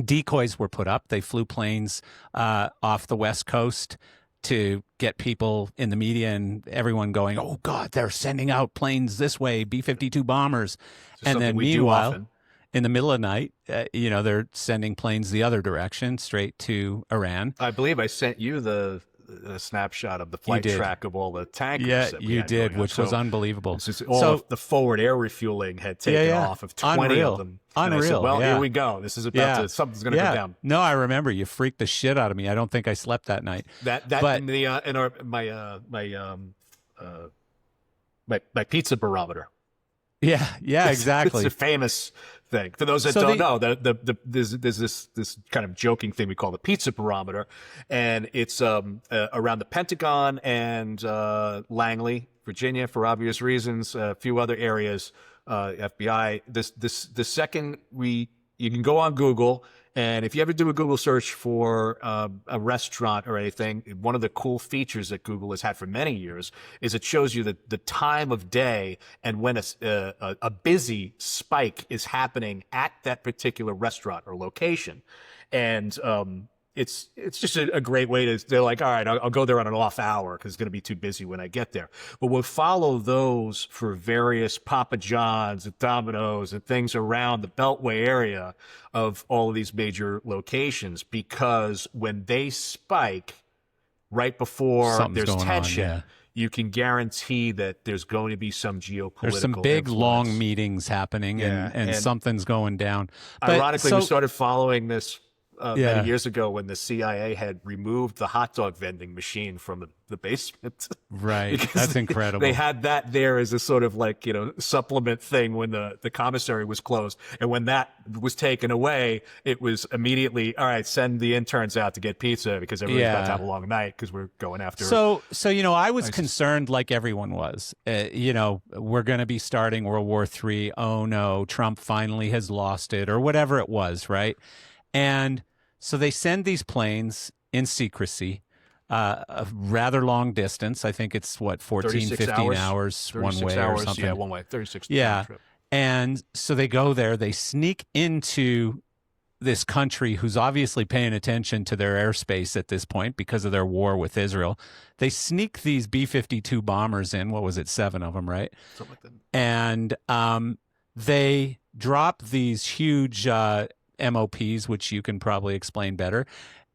Decoys were put up. They flew planes off the West Coast to get people in the media and everyone going, oh, God, they're sending out planes this way, B-52 bombers. And then meanwhile, in the middle of the night, they're sending planes the other direction, straight to Iran. I believe I sent you the snapshot of the flight track of all the tankers. Yeah, you did, which was unbelievable. All of the forward air refueling had taken off of 20 of them. Unreal. Said, well, here we go. This is about to, something's going to go down. No, I remember. You freaked the shit out of me. I don't think I slept that night. My pizza barometer. Yeah, exactly. It's a famous thing. For those that don't know, there's this kind of joking thing we call the pizza barometer, and it's around the Pentagon and Langley, Virginia, for obvious reasons. A few other areas, FBI. The second you can go on Google. And if you ever do a Google search for a restaurant or anything, one of the cool features that Google has had for many years is it shows you the time of day and when a busy spike is happening at that particular restaurant or location. And it's just a great way to, they're like, all right, I'll go there on an off hour because it's going to be too busy when I get there. But we'll follow those for various Papa John's and Domino's and things around the Beltway area of all of these major locations, because when they spike right before there's tension, you can guarantee that there's going to be some geopolitical There's some big, influence. Long meetings happening and something's going down. But, ironically, we started following this many years ago when the CIA had removed the hot dog vending machine from the basement. Right. That's incredible. They had that there as a sort of like, supplement thing when the commissary was closed. And when that was taken away, it was immediately, all right, send the interns out to get pizza because everybody's about to have a long night because we're going after. So I was concerned like everyone was. We're going to be starting World War III. Oh, no, Trump finally has lost it or whatever it was, right? And so they send these planes in secrecy, a rather long distance. I think it's 14, 15 hours one way or something. Yeah, one way, 36 Yeah. trip. And so they go there, they sneak into this country who's obviously paying attention to their airspace at this point because of their war with Israel. They sneak these B-52 bombers in. What was it? 7 of them, right? Something like that. And they drop these huge MOPs, which you can probably explain better.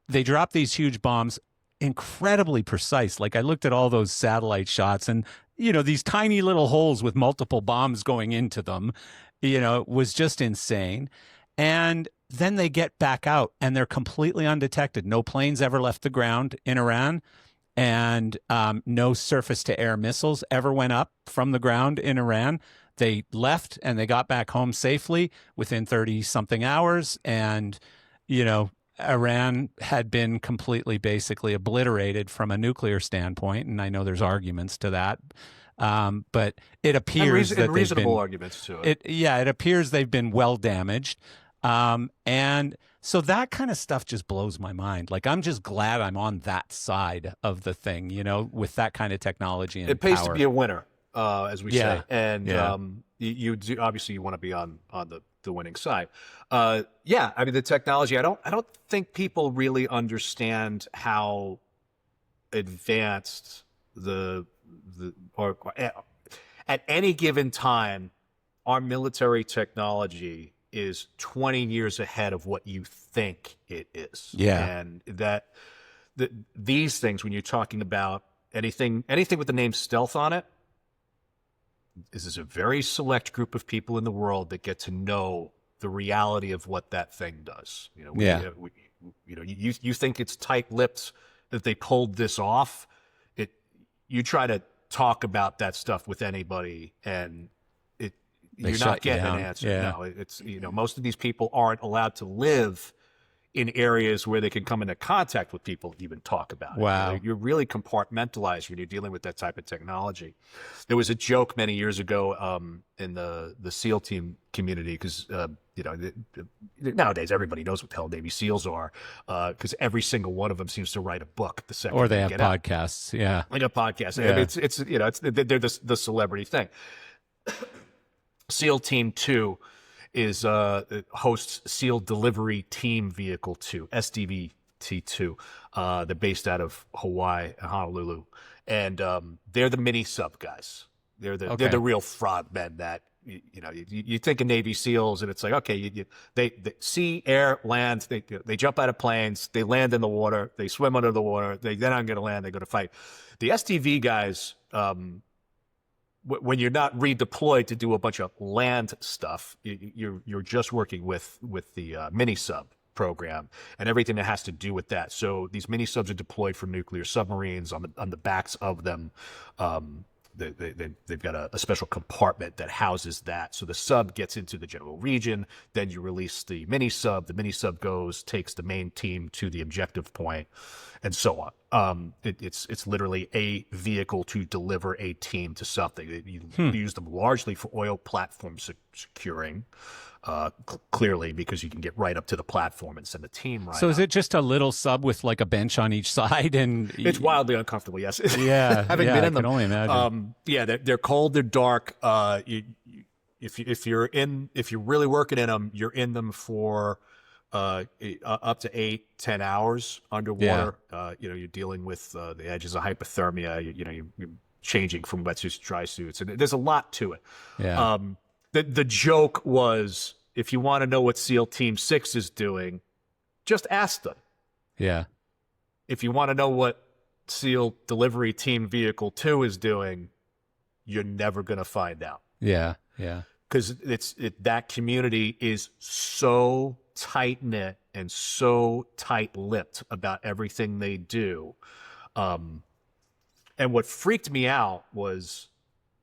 They drop these huge bombs, incredibly precise. Like I looked at all those satellite shots and, these tiny little holes with multiple bombs going into them, it was just insane. And then they get back out and they're completely undetected. No planes ever left the ground in Iran, and no surface to air missiles ever went up from the ground in Iran. They left and they got back home safely within 30-something hours. And, Iran had been completely basically obliterated from a nuclear standpoint. And I know there's arguments to that. But it appears that reasonable arguments to it. It appears they've been well damaged. And So that kind of stuff just blows my mind. Like, I'm just glad I'm on that side of the thing, with that kind of technology and It pays power. to be a winner, as we say. And Yeah. you do, obviously you want to be on the winning side. Yeah, I mean, the technology, I don't think people really understand how advanced or at any given time, our military technology is 20 years ahead of what you think it is. Yeah. And these things, when you're talking about anything with the name stealth on it, this is a very select group of people in the world that get to know the reality of what that thing does. You think it's tight-lipped that they pulled this off. You try to talk about that stuff with anybody, and you're not getting an answer. Yeah. No, it's most of these people aren't allowed to live in areas where they can come into contact with people and even talk about it. Wow. You're really compartmentalized when you're dealing with that type of technology. There was a joke many years ago in the SEAL team community, because nowadays everybody knows what the hell Navy SEALs are, because every single one of them seems to write a book the second or they have get podcasts. out. Yeah. Like a podcast. Yeah. And they're the celebrity thing. SEAL Team 2 is hosts SEAL Delivery Team Vehicle 2, SDVT2. They're based out of Hawaii, Honolulu, and they're the mini sub guys. They're the real frogmen that you think of Navy SEALs, and it's like, okay, they sea, air, land. They jump out of planes, they land in the water, they swim under the water, they're not going to land, they go to fight. The SDV guys, when you're not redeployed to do a bunch of land stuff, you're just working with the mini sub program and everything that has to do with that. So these mini subs are deployed for nuclear submarines. On the backs of them, they've got a special compartment that houses that. So the sub gets into the general region. Then you release the mini sub. The mini sub takes the main team to the objective point, and so on. It's literally a vehicle to deliver a team to something. You use them largely for oil platform securing, clearly, because you can get right up to the platform and send a team right. So is it just a little sub with like a bench on each side? And it's wildly uncomfortable. Yes. Yeah. Having been in them, I can only imagine. yeah, they're cold. They're dark. If you're really working in them, you're in them for up to 8-10 hours underwater. Yeah. You're dealing with the edges of hypothermia. You're changing from wetsuits to dry suits, and there's a lot to it. Yeah. The joke was, if you want to know what SEAL Team 6 is doing, just ask them. Yeah. If you want to know what SEAL Delivery Team Vehicle 2 is doing, you're never going to find out. Yeah. Yeah. Because that community is so tight-knit and so tight-lipped about everything they do. And what freaked me out was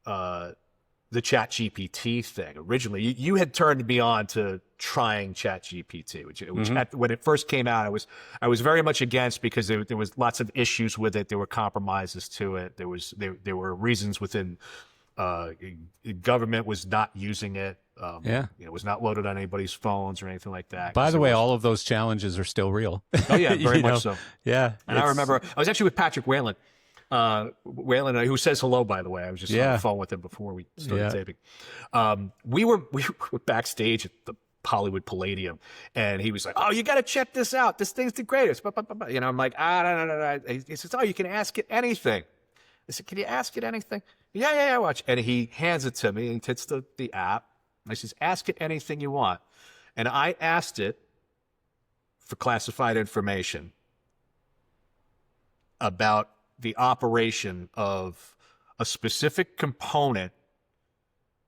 the ChatGPT thing. Originally, you had turned me on to trying ChatGPT, which when it first came out, I was very much against, because there was lots of issues with it. There were compromises to it. There were reasons within government was not using it. It was not loaded on anybody's phones or anything like that. By the way, all of those challenges are still real. Oh yeah, very much so. Yeah. And I remember I was actually with Patrick Whalen, who says hello, by the way. I was just on the phone with him before we started taping. We were backstage at the Hollywood Palladium, and he was like, "Oh, you got to check this out. This thing's the greatest." I'm like, no. He says, "Oh, you can ask it anything." I said, "Can you ask it anything?" Yeah, watch. And he hands it to me and hits the app. I says, "Ask it anything you want." And I asked it for classified information about the operation of a specific component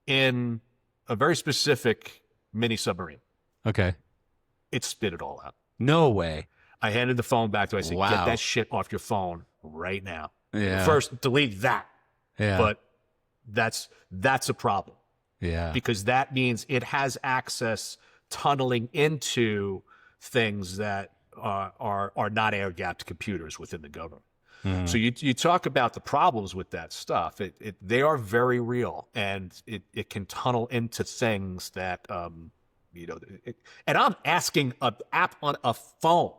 in a very specific mini submarine. Okay. It spit it all out. No way. I handed the phone back to him. I said, Wow. "Get that shit off your phone right now." Yeah. First, delete that. Yeah. But that's a problem. Yeah. Because that means it has access tunneling into things that are not air-gapped computers within the government. So you talk about the problems with that stuff. They are very real, and it can tunnel into things that And I'm asking an app on a phone.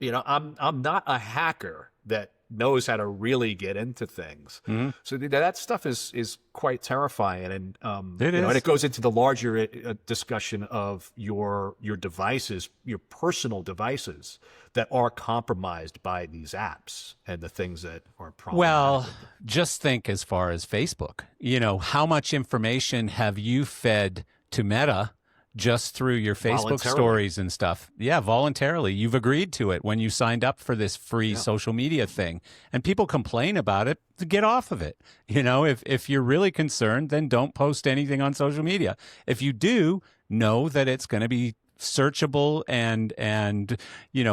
I'm not a hacker that knows how to really get into things. Mm-hmm. So that stuff is quite terrifying, and is. it goes into the larger discussion of your devices, your personal devices that are compromised by these apps and the things that are problematic. Well, just think as far as Facebook. How much information have you fed to Meta just through your Facebook stories and stuff? Yeah, voluntarily. You've agreed to it when you signed up for this free social media thing. And people complain about it. Get off of it. If you're really concerned, then don't post anything on social media. If you do, know that it's going to be searchable and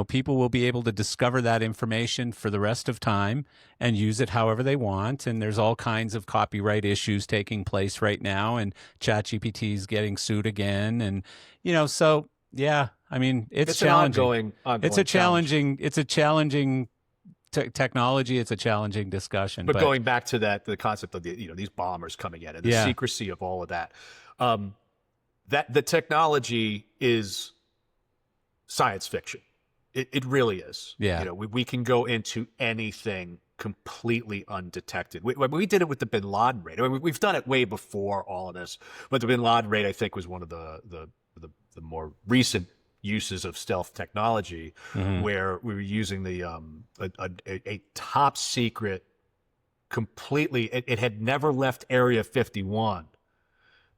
people will be able to discover that information for the rest of time and use it however they want. And there's all kinds of copyright issues taking place right now, and ChatGPT is getting sued again. And so yeah, I mean, it's challenging. Ongoing it's a challenging technology. It's a challenging discussion. But going back to the concept of these bombers coming in and the secrecy of all of that. That the technology is science fiction. It really is. Yeah. We can go into anything completely undetected. We did it with the Bin Laden raid. We've done it way before all of this, but the Bin Laden raid, I think, was one of the more recent uses of stealth technology, where we were using a top secret, completely. It had never left Area 51.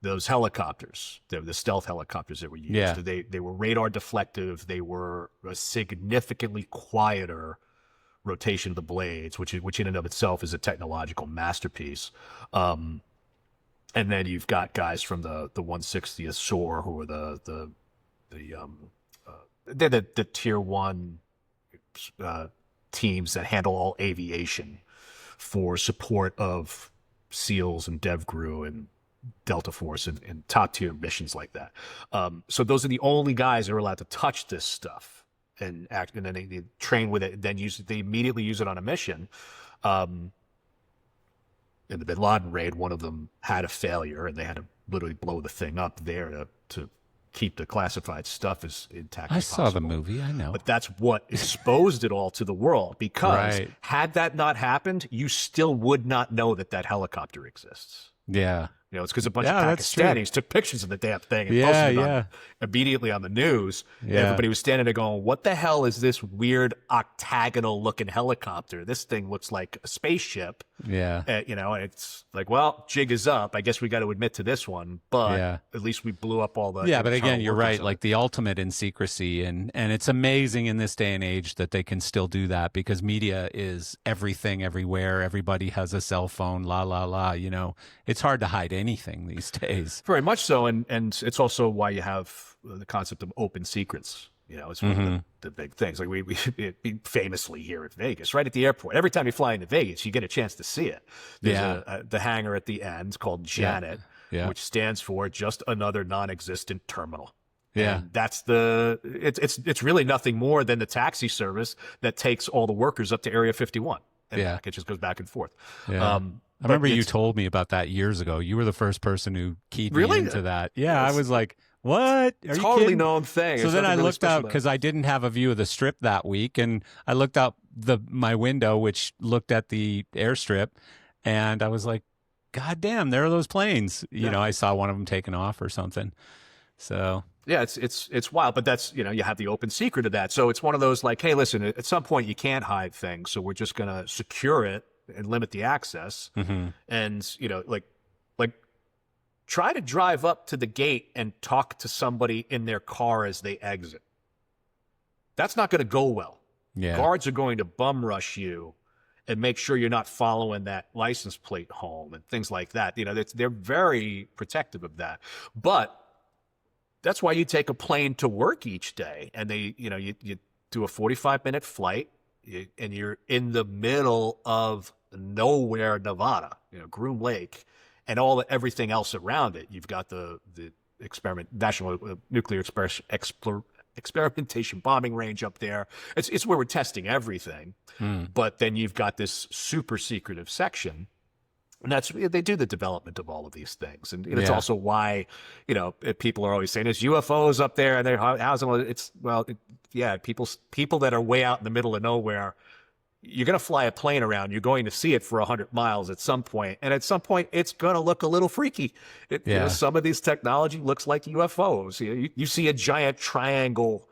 Those helicopters, the stealth helicopters that were used, they were radar deflective. They were a significantly quieter rotation of the blades, which in and of itself is a technological masterpiece. And then you've got guys from the 160th SOAR who are they're the tier 1 teams that handle all aviation for support of SEALs and DevGru and Delta Force and top tier missions like that. So those are the only guys that are allowed to touch this stuff and act, and then they train with it and then they immediately use it on a mission. In the Bin Laden raid, one of them had a failure and they had to literally blow the thing up there to keep the classified stuff as intact as possible. I saw the movie, I know. But that's what exposed it all to the world, because had that not happened, you still would not know that helicopter exists. Yeah. It's because a bunch of Pakistanis took pictures of the damn thing and posted it immediately on the news. Yeah. Everybody was standing there going, what the hell is this weird octagonal-looking helicopter? This thing looks like a spaceship. Yeah. And it's like, well, jig is up. I guess we got to admit to this one. But at least we blew up all the... Yeah, but again, you're right. Like the ultimate in secrecy. And it's amazing in this day and age that they can still do that, because media is everything, everywhere. Everybody has a cell phone, It's hard to hide anything these days. Very much so, and it's also why you have the concept of open secrets. It's one of the big things. Like we famously here at Vegas, right at the airport. Every time you fly into Vegas, you get a chance to see it. There's the hangar at the end called Janet, which stands for just another non-existent terminal. Yeah, and that's it's really nothing more than the taxi service that takes all the workers up to Area 51. And it just goes back and forth. Yeah. I remember you told me about that years ago. You were the first person who keyed me into that. Yeah, I was like, what? Are you totally kidding? known thing. So then I looked out, because I didn't have a view of the strip that week, and I looked out my window, which looked at the airstrip, and I was like, God damn, there are those planes. I saw one of them taking off or something. So... Yeah, it's wild, but that's, you have the open secret of that. So it's one of those like, hey, listen, at some point you can't hide things, so we're just going to secure it and limit the access. And, like try to drive up to the gate and talk to somebody in their car as they exit. That's not going to go well. Yeah. Guards are going to bum rush you and make sure you're not following that license plate home and things like that. They're very protective of that. But that's why you take a plane to work each day, and you do a 45-minute flight, and you're in the middle of nowhere, Nevada, Groom Lake, and everything else around it. You've got the National Nuclear Experimentation Bombing Range up there. It's where we're testing everything. But then you've got this super secretive section And they do the development of all of these things. And it's also why, people are always saying there's UFOs up there and they're housing. People that are way out in the middle of nowhere, you're going to fly a plane around. You're going to see it for 100 miles at some point. And at some point, it's going to look a little freaky. Some of these technology looks like UFOs. You see a giant triangle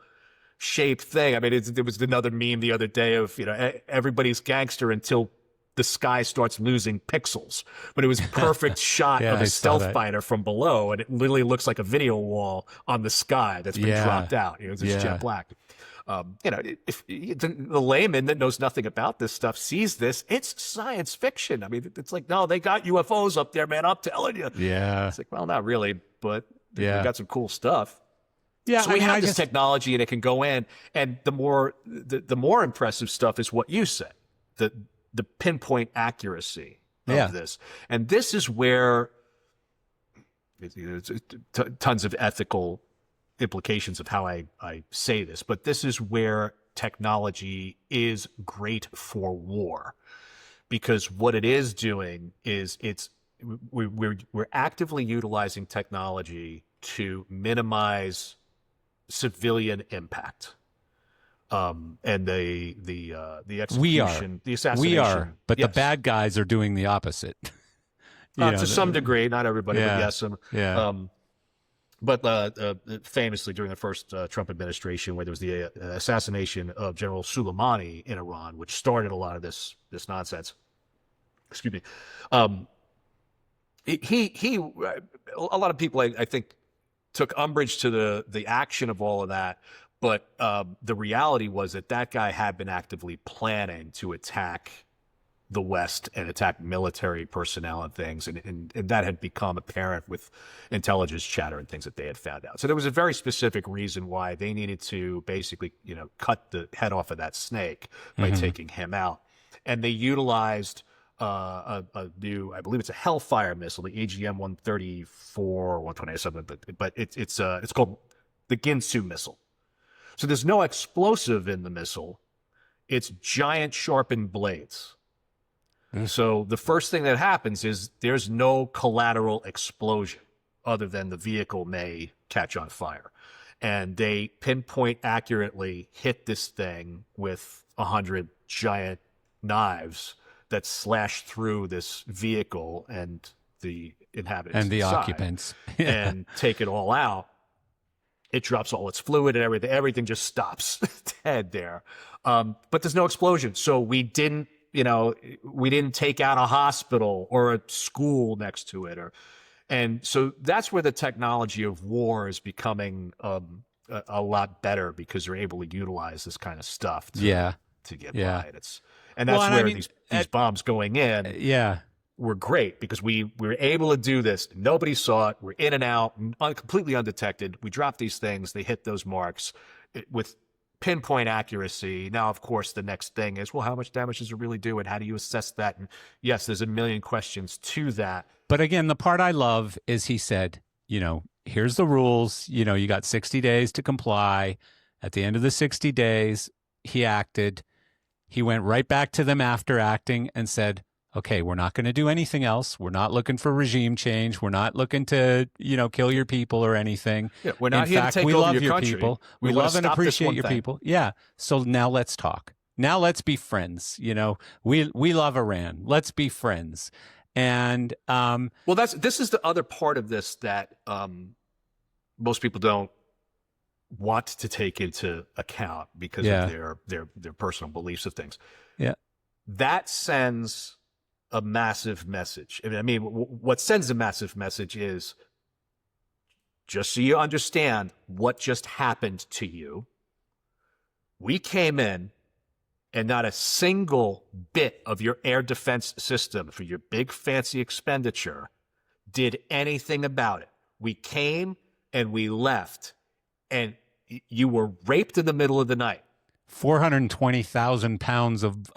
shaped thing. I mean, there was another meme the other day of, everybody's gangster until the sky starts losing pixels. But it was a perfect shot of a stealth fighter from below. And it literally looks like a video wall on the sky that's been dropped out. It's jet black. If the layman that knows nothing about this stuff sees this, it's science fiction. I mean, it's like, no, they got UFOs up there, man. I'm telling you. Yeah. It's like, well, not really, but they got some cool stuff. Yeah. So we have this technology and it can go in, and the more impressive stuff is what you said, the pinpoint accuracy of this. And this is where tons of ethical implications of how I say this, but this is where technology is great for war, because what it is doing is we're actively utilizing technology to minimize civilian impact. And the execution, the assassination. But the bad guys are doing the opposite. To some degree, not everybody, but yes. But famously during the first Trump administration, where there was the assassination of General Soleimani in Iran, which started a lot of this nonsense. Excuse me. A lot of people, I think, took umbrage to the action of all of that. But the reality was that guy had been actively planning to attack the West and attack military personnel and things. And that had become apparent with intelligence chatter and things that they had found out. So there was a very specific reason why they needed to basically, cut the head off of that snake by taking him out. And they utilized a new, I believe it's a Hellfire missile, the AGM-134 or 127, but it's called the Ginsu missile. So there's no explosive in the missile. It's giant sharpened blades. So the first thing that happens is there's no collateral explosion other than the vehicle may catch on fire. And they pinpoint accurately hit this thing with 100 giant knives that slash through this vehicle and the inhabitants and the inside, occupants and take it all out. It drops all its fluid and everything. Everything just stops dead there. But there's no explosion. So we didn't take out a hospital or a school next to it. And so that's where the technology of war is becoming a lot better, because they're able to utilize this kind of stuff to get by it. And that's where these bombs going in were great, because we were able to do this. Nobody saw it. We're in and out, completely undetected. We drop these things. They hit those marks with pinpoint accuracy. Now, of course, the next thing is, well, how much damage does it really do? And how do you assess that? And yes, there's a million questions to that. But again, the part I love is he said, here's the rules. You got 60 days to comply. At the end of the 60 days, he acted. He went right back to them after acting and said, okay, we're not going to do anything else. We're not looking for regime change. We're not looking to, kill your people or anything. Yeah, we're not here to take over your country. People. We love and appreciate your people. Yeah. So now let's talk. Now let's be friends. We love Iran. Let's be friends. And this is the other part of this that most people don't want to take into account because of their personal beliefs of things. Yeah. That sends a massive message. I mean, what sends a massive message is, just so you understand what just happened to you, we came in and not a single bit of your air defense system for your big fancy expenditure did anything about it. We came and we left, and you were raped in the middle of the night. 420,000 pounds of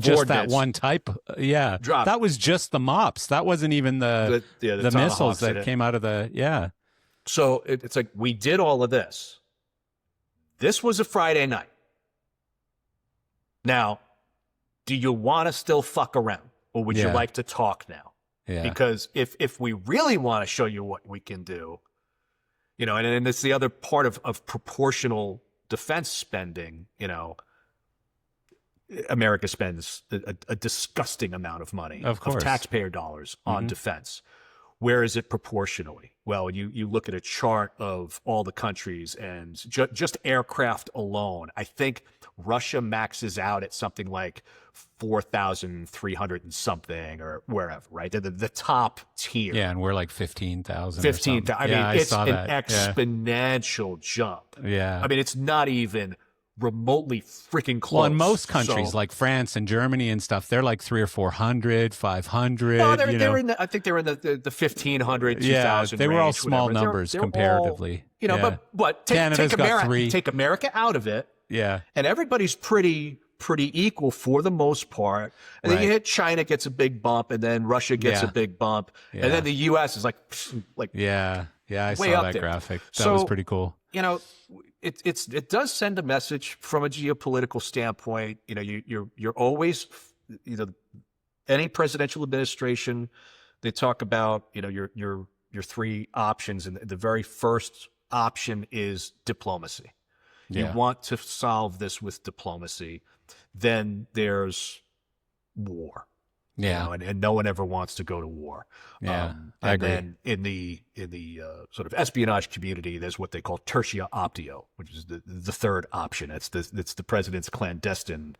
just that one type. Dropped. That was just the mops. That wasn't even the missiles that came out of the, So it's like, we did all of this. This was a Friday night. Now, do you want to still fuck around, or would you like to talk now? Yeah. Because if we really want to show you what we can do, and it's the other part of proportional defense spending, America spends a disgusting amount of money Of course. taxpayer dollars on defense. Where is it proportionally? Well, you look at a chart of all the countries, and just aircraft alone, I think Russia maxes out at something like 4,300 and something, or wherever, right? The top tier. Yeah, and we're like 15,000. 15,000. I mean, I it's saw an that. exponential jump. Yeah. I mean, it's not even remotely freaking close. Well, in most countries like France and Germany and stuff, they're like 300 or 400, 500. No, they're in I think they're in the 1,500, 2,000. Yeah, they were all range, small whatever. numbers They're comparatively. All, but Canada's got America, 3. take America out of it. Yeah. And everybody's pretty equal for the most part. And then you hit China gets a big bump, and then Russia gets a big bump. Yeah. And then the US is like Yeah, I way saw up that there. graphic. That was pretty cool. It does send a message from a geopolitical standpoint. You're always, any presidential administration, they talk about, your 3 options, and the very first option is diplomacy. You want to solve this with diplomacy. Then there's war. Yeah. And no one ever wants to go to war. Yeah, I agree. And then in the sort of espionage community, there's what they call tertia optio, which is the third option. It's the president's clandestine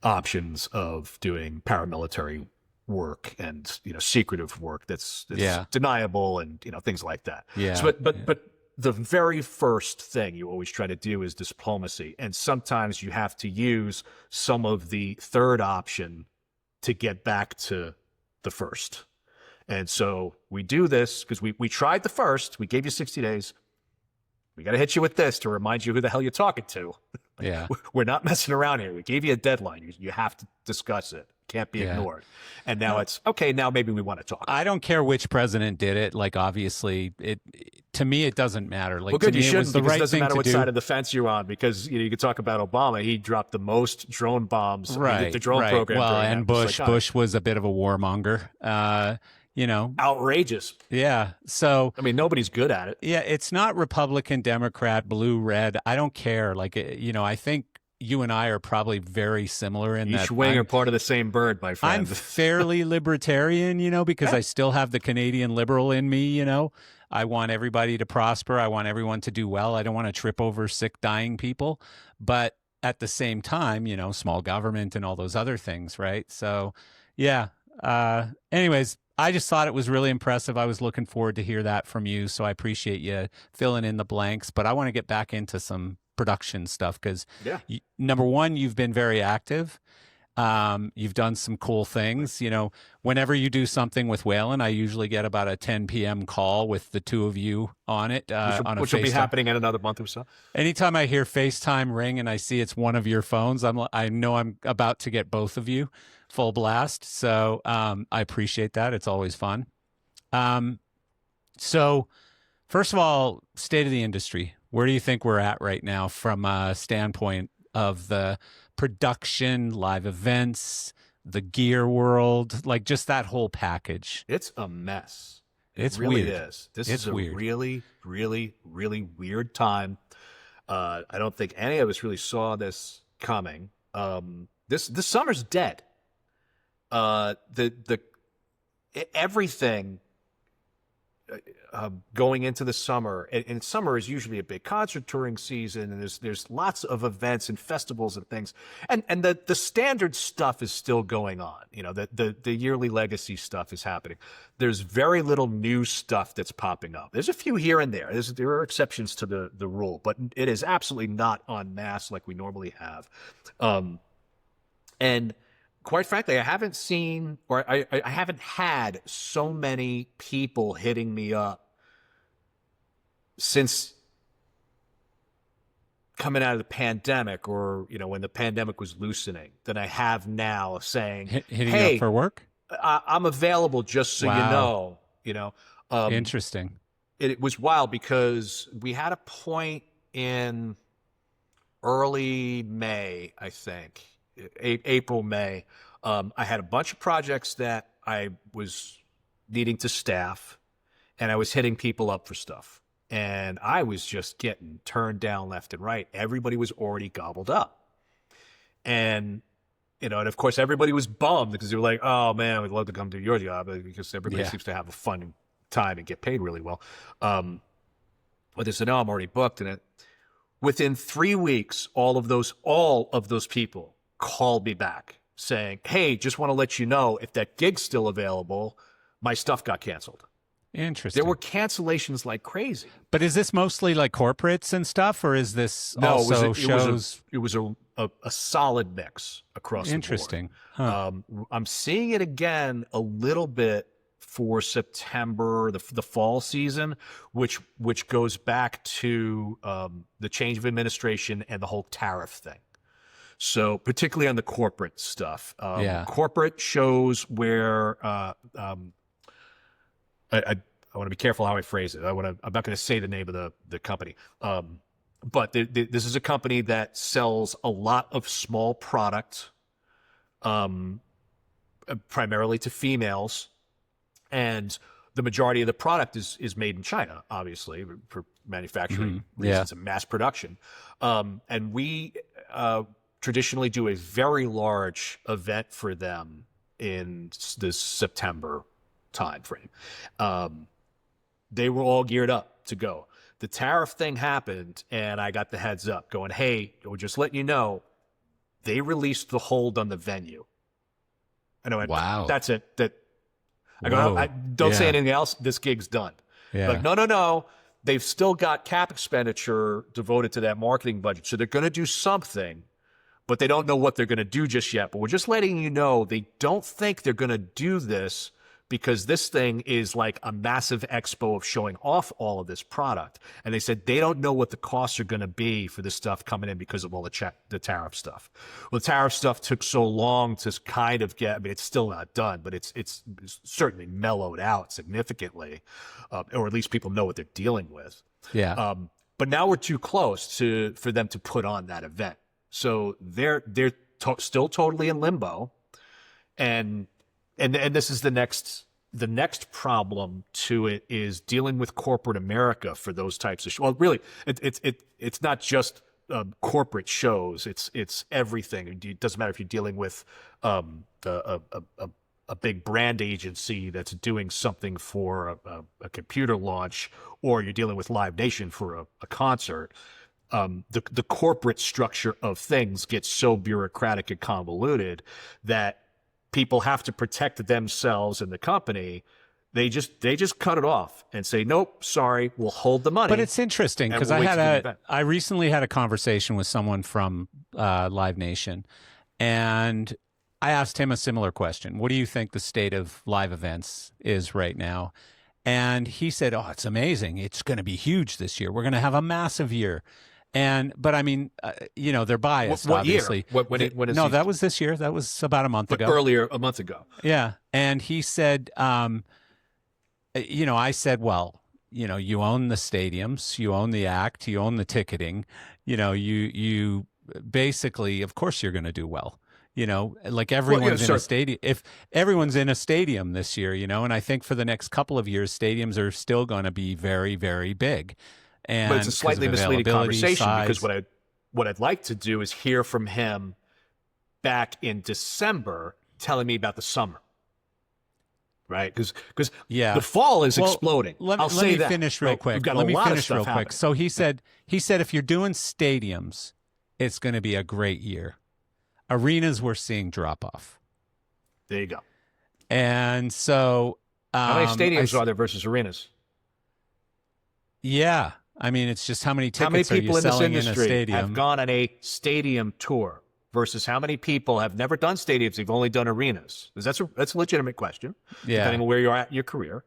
options of doing paramilitary work and secretive work that's deniable and things like that. Yeah. So, but the very first thing you always try to do is diplomacy, and sometimes you have to use some of the third option to get back to the first. And so we do this because we tried the first. We gave you 60 days. We got to hit you with this to remind you who the hell you're talking to. Yeah. We're not messing around here. We gave you a deadline. You have to discuss it. Can't be ignored. And now it's, okay, now maybe we want to talk. I don't care which president did it. Like, obviously, to me, it doesn't matter. Like, well, good, to you me, it shouldn't, was the because right it doesn't thing matter to what do. side of the fence you're on, because you could talk about Obama. He dropped the most drone bombs. Right. I mean, the drone program. Well, during and that was Bush was a bit of a warmonger. outrageous. Yeah. So, I mean, nobody's good at it. yeah, it's not Republican, Democrat, blue, red. I don't care. Like, I think you and I are probably very similar in that. Each wing are part of the same bird, my friend. I'm fairly libertarian, because I still have the Canadian liberal in me, I want everybody to prosper. I want everyone to do well. I don't want to trip over sick, dying people. But at the same time, small government and all those other things, right? So, yeah. Anyways, I just thought it was really impressive. I was looking forward to hear that from you. So I appreciate you filling in the blanks. But I want to get back into some production stuff because, number one, you've been very active. You've done some cool things. Whenever you do something with Waylon, I usually get about a 10 p.m. call with the two of you on it. Which will be happening in another month or so. Anytime I hear FaceTime ring and I see it's one of your phones, I know I'm about to get both of you full blast. So I appreciate that. It's always fun. So first of all, state of the industry. Where do you think we're at right now from a standpoint of the production, live events, the gear world, like just that whole package? It's a mess. It's really weird. is. This It's is a weird. really, really, really weird time. I don't think any of us really saw this coming. This summer's dead. Everything going into the summer, and summer is usually a big concert touring season, and there's lots of events and festivals and things, and the standard stuff is still going on. The yearly legacy stuff is happening. There's very little new stuff that's popping up. There's a few here and there. There are exceptions to the rule, but it is absolutely not en masse like we normally have. And quite frankly, I haven't seen, or I haven't had so many people hitting me up since coming out of the pandemic, or, when the pandemic was loosening, than I have now saying, Hitting hey, up for work? I'm available, just so Wow. you know. Interesting. It was wild because we had a point in early May, I think, April, May. I had a bunch of projects that I was needing to staff, and I was hitting people up for stuff. And I was just getting turned down left and right. Everybody was already gobbled up. And, and of course, everybody was bummed because they were like, oh, man, we'd love to come do your job because everybody seems to have a fun time and get paid really well. But they said, no, I'm already booked. And within 3 weeks, all of those people called me back saying, hey, just want to let you know if that gig's still available, my stuff got canceled. Interesting. There were cancellations like crazy. But is this mostly like corporates and stuff, or is this also shows? It was a solid mix across the board. Interesting. Huh. I'm seeing it again a little bit for September, the fall season, which goes back to the change of administration and the whole tariff thing. So particularly on the corporate stuff, corporate shows where I want to be careful how I phrase it. I'm not going to say the name of the company. But this is a company that sells a lot of small product, primarily to females. And the majority of the product is made in China, obviously, for manufacturing reasons and mass production. And we traditionally do a very large event for them in this September time frame. They were all geared up to go. The tariff thing happened, and I got the heads up going, hey, we're just letting you know, they released the hold on the venue. And I went, wow, that's it. I go, don't say anything else. This gig's done. Yeah. Like, no. They've still got cap expenditure devoted to that marketing budget. So they're going to do something, but they don't know what they're going to do just yet. But we're just letting you know they don't think they're going to do this because this thing is like a massive expo of showing off all of this product. And they said they don't know what the costs are going to be for this stuff coming in because of all the tariff stuff. Well, the tariff stuff took so long to kind of get, I mean, it's still not done, but it's certainly mellowed out significantly, or at least people know what they're dealing with. Yeah. But now we're too close for them to put on that event. So they're still totally in limbo. And this is the next problem to it is dealing with corporate America for those types of shows. Well, really, it's not just corporate shows. It's everything. It doesn't matter if you're dealing with a big brand agency that's doing something for a computer launch, or you're dealing with Live Nation for a concert. The corporate structure of things gets so bureaucratic and convoluted that people have to protect themselves and the company. They just cut it off and say, nope, sorry, we'll hold the money. But it's interesting because I recently had a conversation with someone from Live Nation, and I asked him a similar question. What do you think the state of live events is right now? And he said, oh, it's amazing. It's going to be huge this year. We're going to have a massive year. But I mean, they're biased. What obviously. Year? That was this year. That was about a month ago. Earlier, a month ago. Yeah. And he said, I said, well, you own the stadiums, you own the act, you own the ticketing, you basically, of course you're going to do well. Like everyone's in a stadium. If everyone's in a stadium this year, and I think for the next couple of years, stadiums are still going to be very, very big. But it's a slightly misleading conversation because what I'd like to do is hear from him back in December telling me about the summer, right? Because the fall is exploding. Let me finish real quick. So he said if you're doing stadiums, it's going to be a great year. Arenas we're seeing drop off. There you go. And so how many stadiums are there versus arenas? Yeah. I mean, it's just how many tickets are you selling in a stadium? Have gone on a stadium tour versus how many people have never done stadiums, they've only done arenas? That's a legitimate question, depending on where you're at in your career.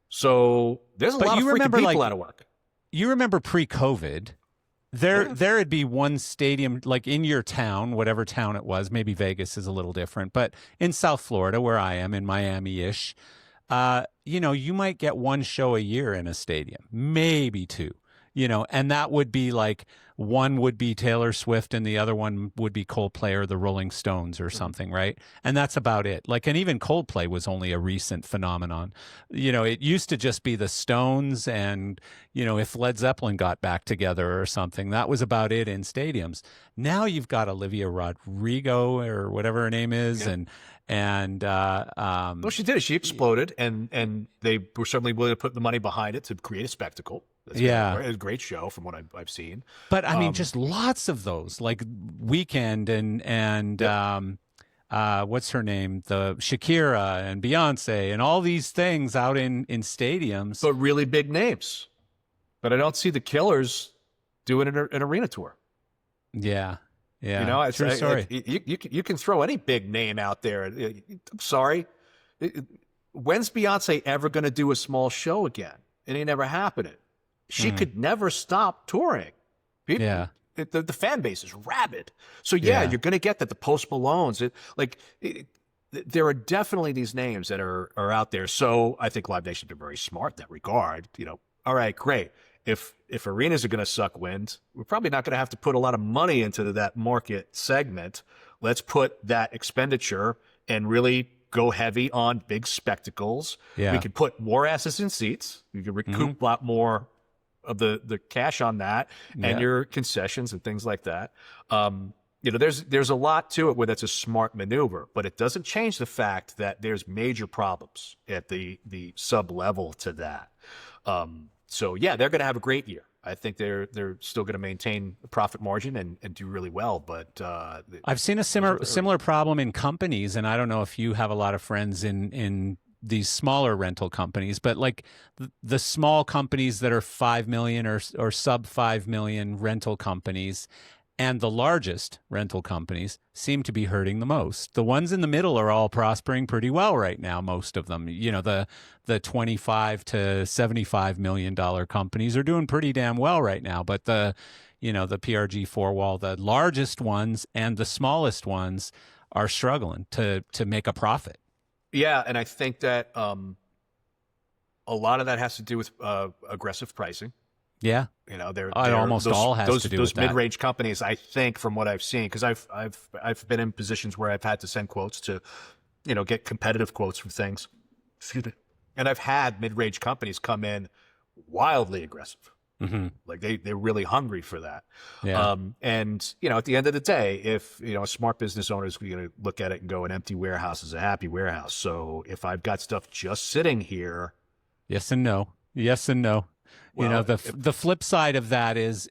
So there's a lot of freaking people out of work. You remember pre-COVID, there'd be one stadium, like in your town, whatever town it was, maybe Vegas is a little different, but in South Florida, where I am, in Miami-ish, you might get one show a year in a stadium, maybe two. and that would be like one would be Taylor Swift and the other one would be Coldplay or the Rolling Stones or something, right? And that's about it. Like, and even Coldplay was only a recent phenomenon. It used to just be the Stones and, if Led Zeppelin got back together or something, that was about it in stadiums. Now you've got Olivia Rodrigo or whatever her name is, well, she did it. She exploded, and they were certainly willing to put the money behind it to create a spectacle. That's a great show from what I've seen. But I mean, just lots of those, like Weekend and what's her name, the Shakira and Beyonce and all these things out in stadiums. But really big names. But I don't see the Killers doing an arena tour. Yeah. True story. You can throw any big name out there. I'm sorry. When's Beyonce ever going to do a small show again? It ain't ever happening. She could never stop touring. The fan base is rabid. So you're going to get that. The Post Malones, there are definitely these names that are out there. So I think Live Nation's been very smart in that regard. All right, great. If arenas are going to suck wind, we're probably not going to have to put a lot of money into that market segment. Let's put that expenditure and really go heavy on big spectacles. Yeah. We could put more asses in seats. You could recoup a lot more of the cash on that and your concessions and things like that. There's a lot to it where that's a smart maneuver, but it doesn't change the fact that there's major problems at the sub level to that. So they're going to have a great year. I think they're still going to maintain the profit margin and do really well. But I've seen a similar problem in companies, and I don't know if you have a lot of friends in these smaller rental companies, but like the small companies that are 5 million or sub 5 million rental companies, and the largest rental companies seem to be hurting the most. The ones in the middle are all prospering pretty well right now, most of them. The 25 to $75 million companies are doing pretty damn well right now. But the PRG four-wall, the largest ones and the smallest ones are struggling to make a profit. Yeah, and I think that a lot of that has to do with aggressive pricing. Yeah, almost all has to do with those mid-range companies. I think from what I've seen, because I've been in positions where I've had to send quotes to, get competitive quotes for things. Excuse me. And I've had mid-range companies come in wildly aggressive, like they're really hungry for that. Yeah. And at the end of the day, if a smart business owner is going to look at it and go, an empty warehouse is a happy warehouse. So if I've got stuff just sitting here, yes and no. Well, the flip side of that is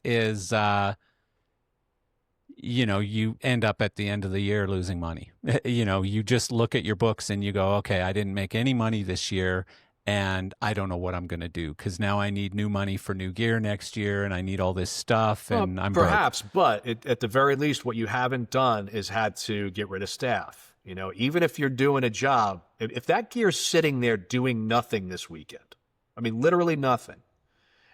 you end up at the end of the year losing money. You just look at your books and you go, okay, I didn't make any money this year and I don't know what I'm going to do because now I need new money for new gear next year and I need all this stuff and I'm perhaps, broke. But at the very least, what you haven't done is had to get rid of staff. Even if you're doing a job, if that gear's sitting there doing nothing this weekend, I mean, literally nothing,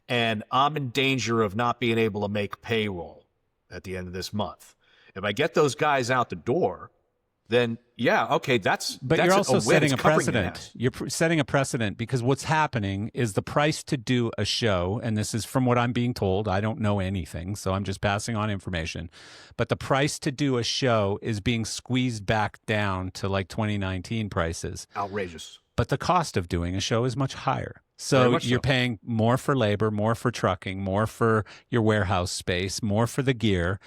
and I'm in danger of not being able to make payroll at the end of this month. If I get those guys out the door, then that's you're also setting a precedent. You're setting a precedent because what's happening is the price to do a show, and this is from what I'm being told. I don't know anything, so I'm just passing on information. But the price to do a show is being squeezed back down to like 2019 prices. Outrageous. But the cost of doing a show is much higher. So you're paying more for labor, more for trucking, more for your warehouse space, more for the gear,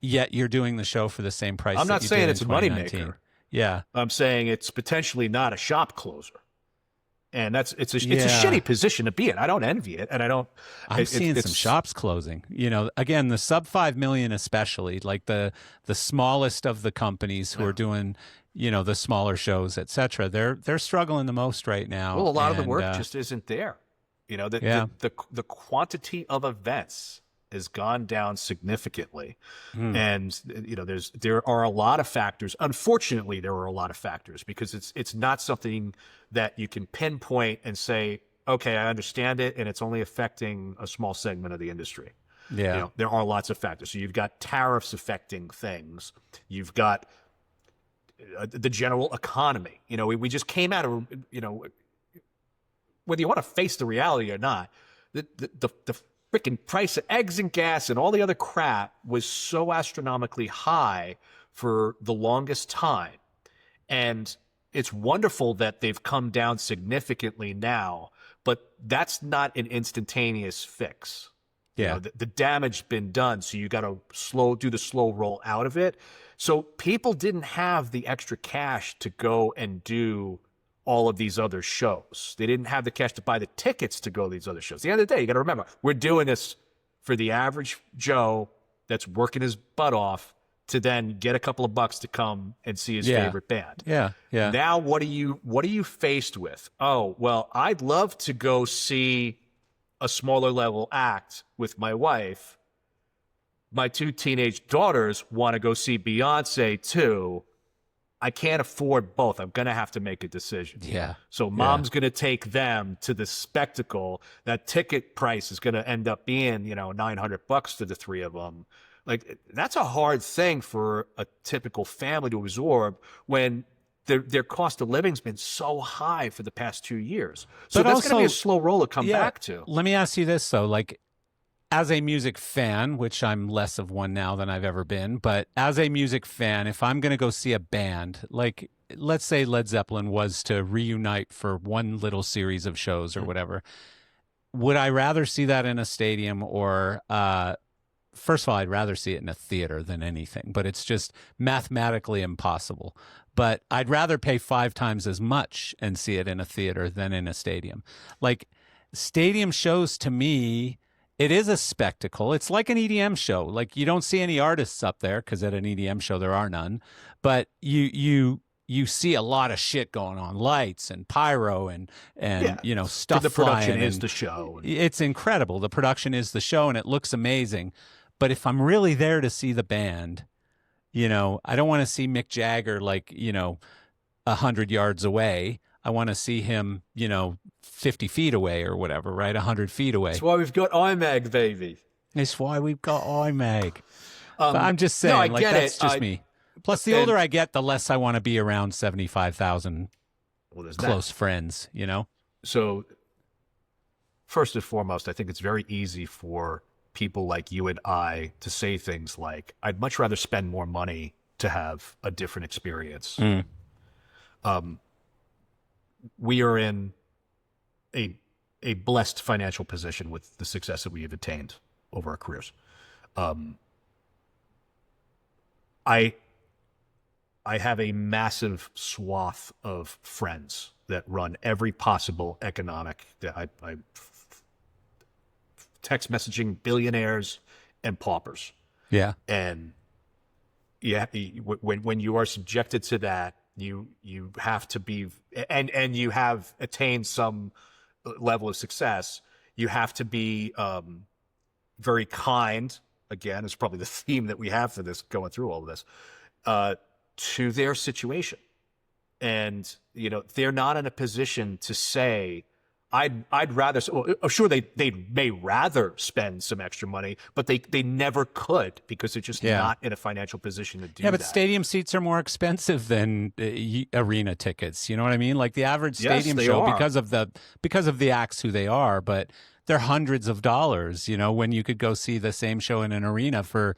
yet you're doing the show for the same price. I'm not saying it's a moneymaker. Yeah. I'm saying it's potentially not a shop closer. And it's a shitty position to be in. I don't envy it. And I'm seeing some shops closing. Again, the sub 5 million especially, like the smallest of the companies who are doing the smaller shows, et cetera, they're struggling the most right now. Well, a lot of the work just isn't there. The quantity of events has gone down significantly. And there are a lot of factors. Unfortunately, there are a lot of factors because it's not something that you can pinpoint and say, okay, I understand it, and it's only affecting a small segment of the industry. Yeah. There are lots of factors. So you've got tariffs affecting things. You've got the general economy. We just came out of, whether you want to face the reality or not, the freaking price of eggs and gas and all the other crap was so astronomically high for the longest time. And it's wonderful that they've come down significantly now, but that's not an instantaneous fix. Yeah. You know, the damage been done, so you got to do the slow roll out of it. So people didn't have the extra cash to go and do all of these other shows. They didn't have the cash to buy the tickets to go to these other shows. At the end of the day, you got to remember, we're doing this for the average Joe that's working his butt off to then get a couple of bucks to come and see his favorite band. Yeah. Now, what are you faced with? Oh, well, I'd love to go see a smaller level act with my wife. My 2 teenage daughters want to go see Beyonce too. I can't afford both. I'm going to have to make a decision. Yeah. So mom's going to take them to the spectacle. That ticket price is going to end up being, $900 to the 3 of them. Like, that's a hard thing for a typical family to absorb when their cost of living's been so high for the past 2 years. So that's going to be a slow roll to come back to. Let me ask you this, though. Like, as a music fan, which I'm less of one now than I've ever been, but as a music fan, if I'm going to go see a band, like, let's say Led Zeppelin was to reunite for one little series of shows or whatever, would I rather see that in a stadium or... First of all, I'd rather see it in a theater than anything, but it's just mathematically impossible. But I'd rather pay 5 times as much and see it in a theater than in a stadium. Like, stadium shows, to me, it is a spectacle. It's like an EDM show. Like, you don't see any artists up there because at an EDM show there are none. But you see a lot of shit going on, lights and pyro and stuff. The production flying is the show. It's incredible. The production is the show, and it looks amazing. But if I'm really there to see the band, I don't want to see Mick Jagger 100 yards away. I want to see him, 50 feet away or whatever, right? 100 feet away. That's why we've got IMAG, baby. It's why we've got IMAG. But I'm just saying, I get that's it. just me. Plus, the older I get, the less I want to be around 75,000 close friends, So, first and foremost, I think it's very easy for people like you and I to say things like, I'd much rather spend more money to have a different experience. We are in a blessed financial position with the success that we have attained over our careers. I have a massive swath of friends that run every possible economic that I text messaging billionaires and paupers. Yeah. And when you are subjected to that, you have to be, and you have attained some level of success, you have to be very kind. Again, it's probably the theme that we have for this, going through all of this, to their situation. And, they're not in a position to say, I'd rather, sure, they may rather spend some extra money, but they never could because they're just not in a financial position to do that. Yeah, but stadium seats are more expensive than arena tickets. You know what I mean? Like the average stadium show, because of the acts who they are, but they're hundreds of dollars, when you could go see the same show in an arena for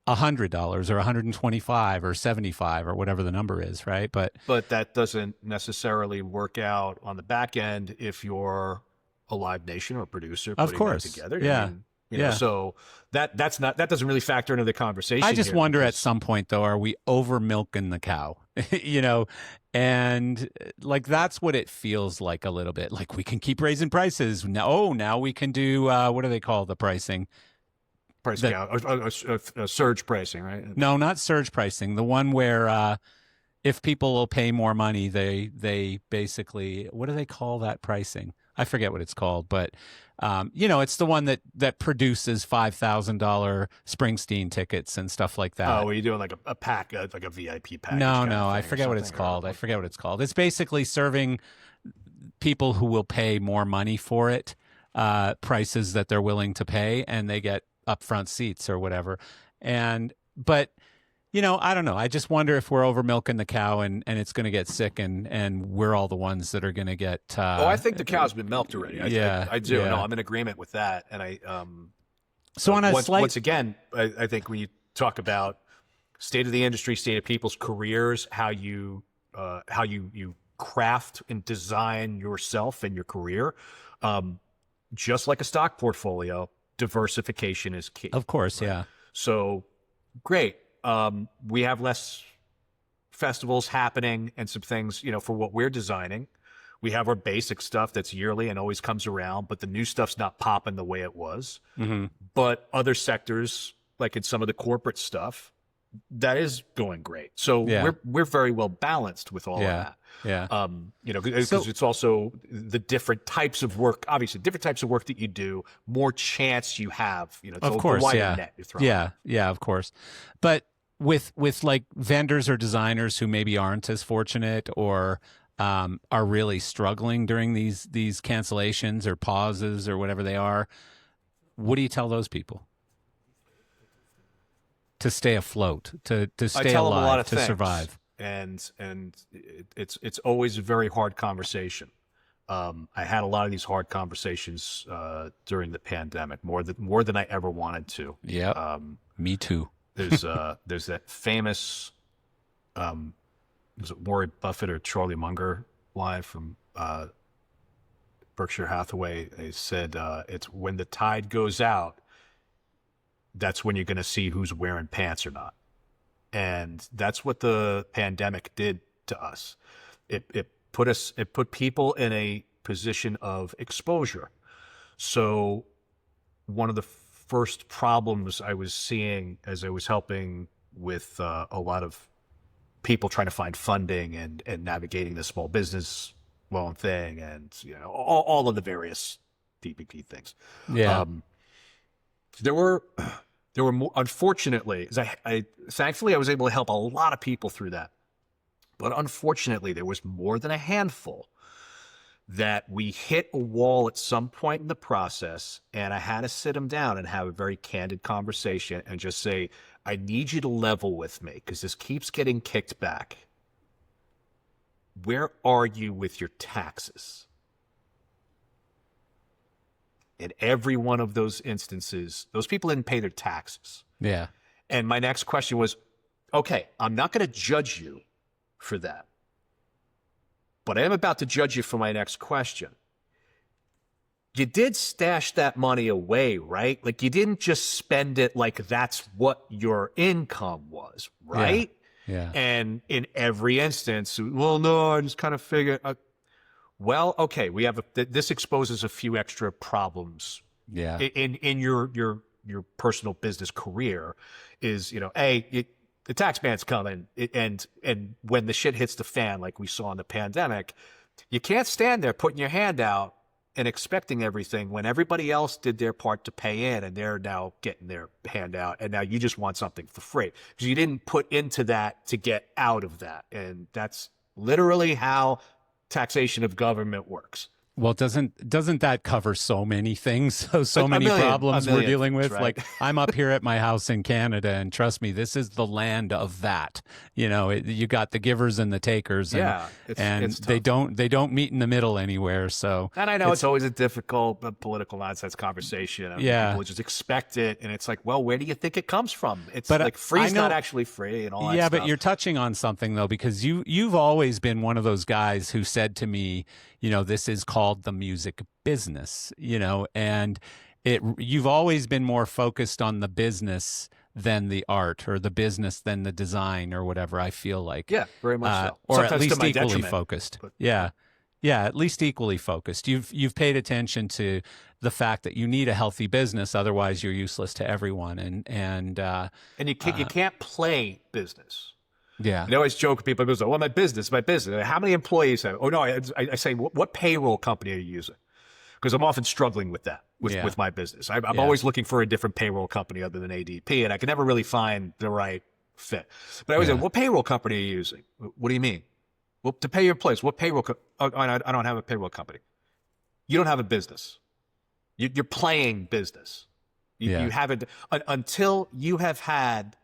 $100 or $125 or $75 or whatever the number is, right? But that doesn't necessarily work out on the back end if you're a Live Nation or a producer putting that together. Yeah. So that doesn't really factor into the conversation. I just wonder at some point though, are we over milking the cow? And like that's what it feels like a little bit. Like we can keep raising prices. Now we can do what do they call the pricing? Surge pricing, right? No, not surge pricing. The one where if people will pay more money, they basically, what do they call that pricing? I forget what it's called, but it's the one that produces $5,000 Springsteen tickets and stuff like that. Oh, are you doing like a pack, like a VIP package? No, I forget what it's called. It's basically serving people who will pay more money for it, prices that they're willing to pay, and they get upfront seats or whatever. But I don't know. I just wonder if we're over milking the cow and it's going to get sick and we're all the ones that are going to get. I think the cow's been milked already. I do. Yeah. No, I'm in agreement with that. And so on a once again, I think when you talk about state of the industry, state of people's careers, how you craft and design yourself and your career, just like a stock portfolio, diversification is key. Of course, right? Yeah. So great. We have less festivals happening and some things, for what we're designing. We have our basic stuff that's yearly and always comes around, but the new stuff's not popping the way it was. Mm-hmm. But other sectors, like in some of the corporate stuff, that is going great. So we're very well balanced with all of that. Yeah. Because it's also the different types of work. Obviously, different types of work that you do, more chance you have. Of course, the wider net you're throwing. Yeah, of course. But with like vendors or designers who maybe aren't as fortunate or are really struggling during these cancellations or pauses or whatever they are, what do you tell those people? To stay afloat, to stay alive, to survive. And it's always a very hard conversation. I had a lot of these hard conversations during the pandemic, more than I ever wanted to. Yeah, me too. There's that famous, was it Warren Buffett or Charlie Munger line from Berkshire Hathaway? They said it's when the tide goes out, that's when you're going to see who's wearing pants or not. And that's what the pandemic did to us. It put people in a position of exposure. So one of the first problems I was seeing as I was helping with a lot of people trying to find funding and navigating the small business loan thing and all of the various PPP things. Yeah. There were more, unfortunately, thankfully I was able to help a lot of people through that. But unfortunately, there was more than a handful that we hit a wall at some point in the process, and I had to sit them down and have a very candid conversation and just say, I need you to level with me because this keeps getting kicked back. Where are you with your taxes? In every one of those instances, those people didn't pay their taxes. Yeah. And my next question was, okay, I'm not going to judge you for that, but I am about to judge you for my next question. You did stash that money away, right? Like you didn't just spend it like that's what your income was, right? Yeah. And in every instance, well, no, I just kind of figured... Well, okay, we have this exposes a few extra problems. Yeah. In your personal business career, is the tax man's coming, and when the shit hits the fan, like we saw in the pandemic, you can't stand there putting your hand out and expecting everything when everybody else did their part to pay in, and they're now getting their hand out, and now you just want something for free because you didn't put into that to get out of that, and that's literally how taxation of government works. Well, doesn't that cover so many things? So many problems we're dealing with. Right? Like I'm up here at my house in Canada, and trust me, this is the land of that. You got the givers and the takers, and, it's they don't meet in the middle anywhere. So, and I know it's always a difficult political nonsense conversation. People just expect it, and it's like, well, where do you think it comes from? It's like free's not actually free, and all that stuff. But you're touching on something though, because you've always been one of those guys who said to me, this is called the music business, and you've always been more focused on the business than the art, or the business than the design, or whatever. I feel like, yeah, very much so. Or sometimes at least equally detriment, focused. But, yeah, at least equally focused. You've paid attention to the fact that you need a healthy business, otherwise you're useless to everyone, and you can't play business. Yeah. I always joke with people, well, my business. How many employees have? Oh, no, I say, what payroll company are you using? Because I'm often struggling with that, with my business. I'm always looking for a different payroll company other than ADP, and I can never really find the right fit. But I always say, what payroll company are you using? What do you mean? Well, to pay your employees, what payroll I don't have a payroll company. You don't have a business. You're playing business. You haven't, until you have had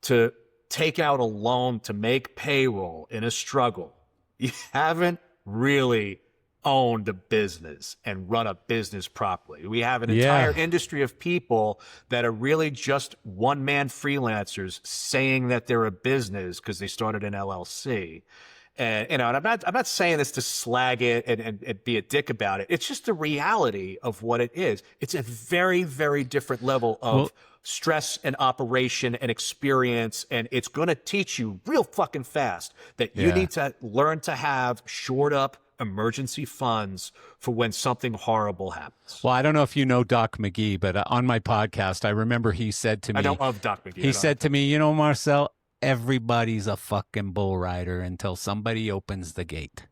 to take out a loan to make payroll in a struggle, you haven't really owned a business and run a business properly. We have an entire industry of people that are really just one-man freelancers saying that they're a business because they started an LLC. And, and I'm not saying this to slag it and be a dick about it. It's just the reality of what it is. It's a very, very different level of stress and operation and experience. And it's going to teach you real fucking fast that you need to learn to have shored up emergency funds for when something horrible happens. Well, I don't know if you know Doc McGee, but on my podcast, I remember he said to me, I don't love Doc McGee. He said to me, you know, Marcel, everybody's a fucking bull rider until somebody opens the gate.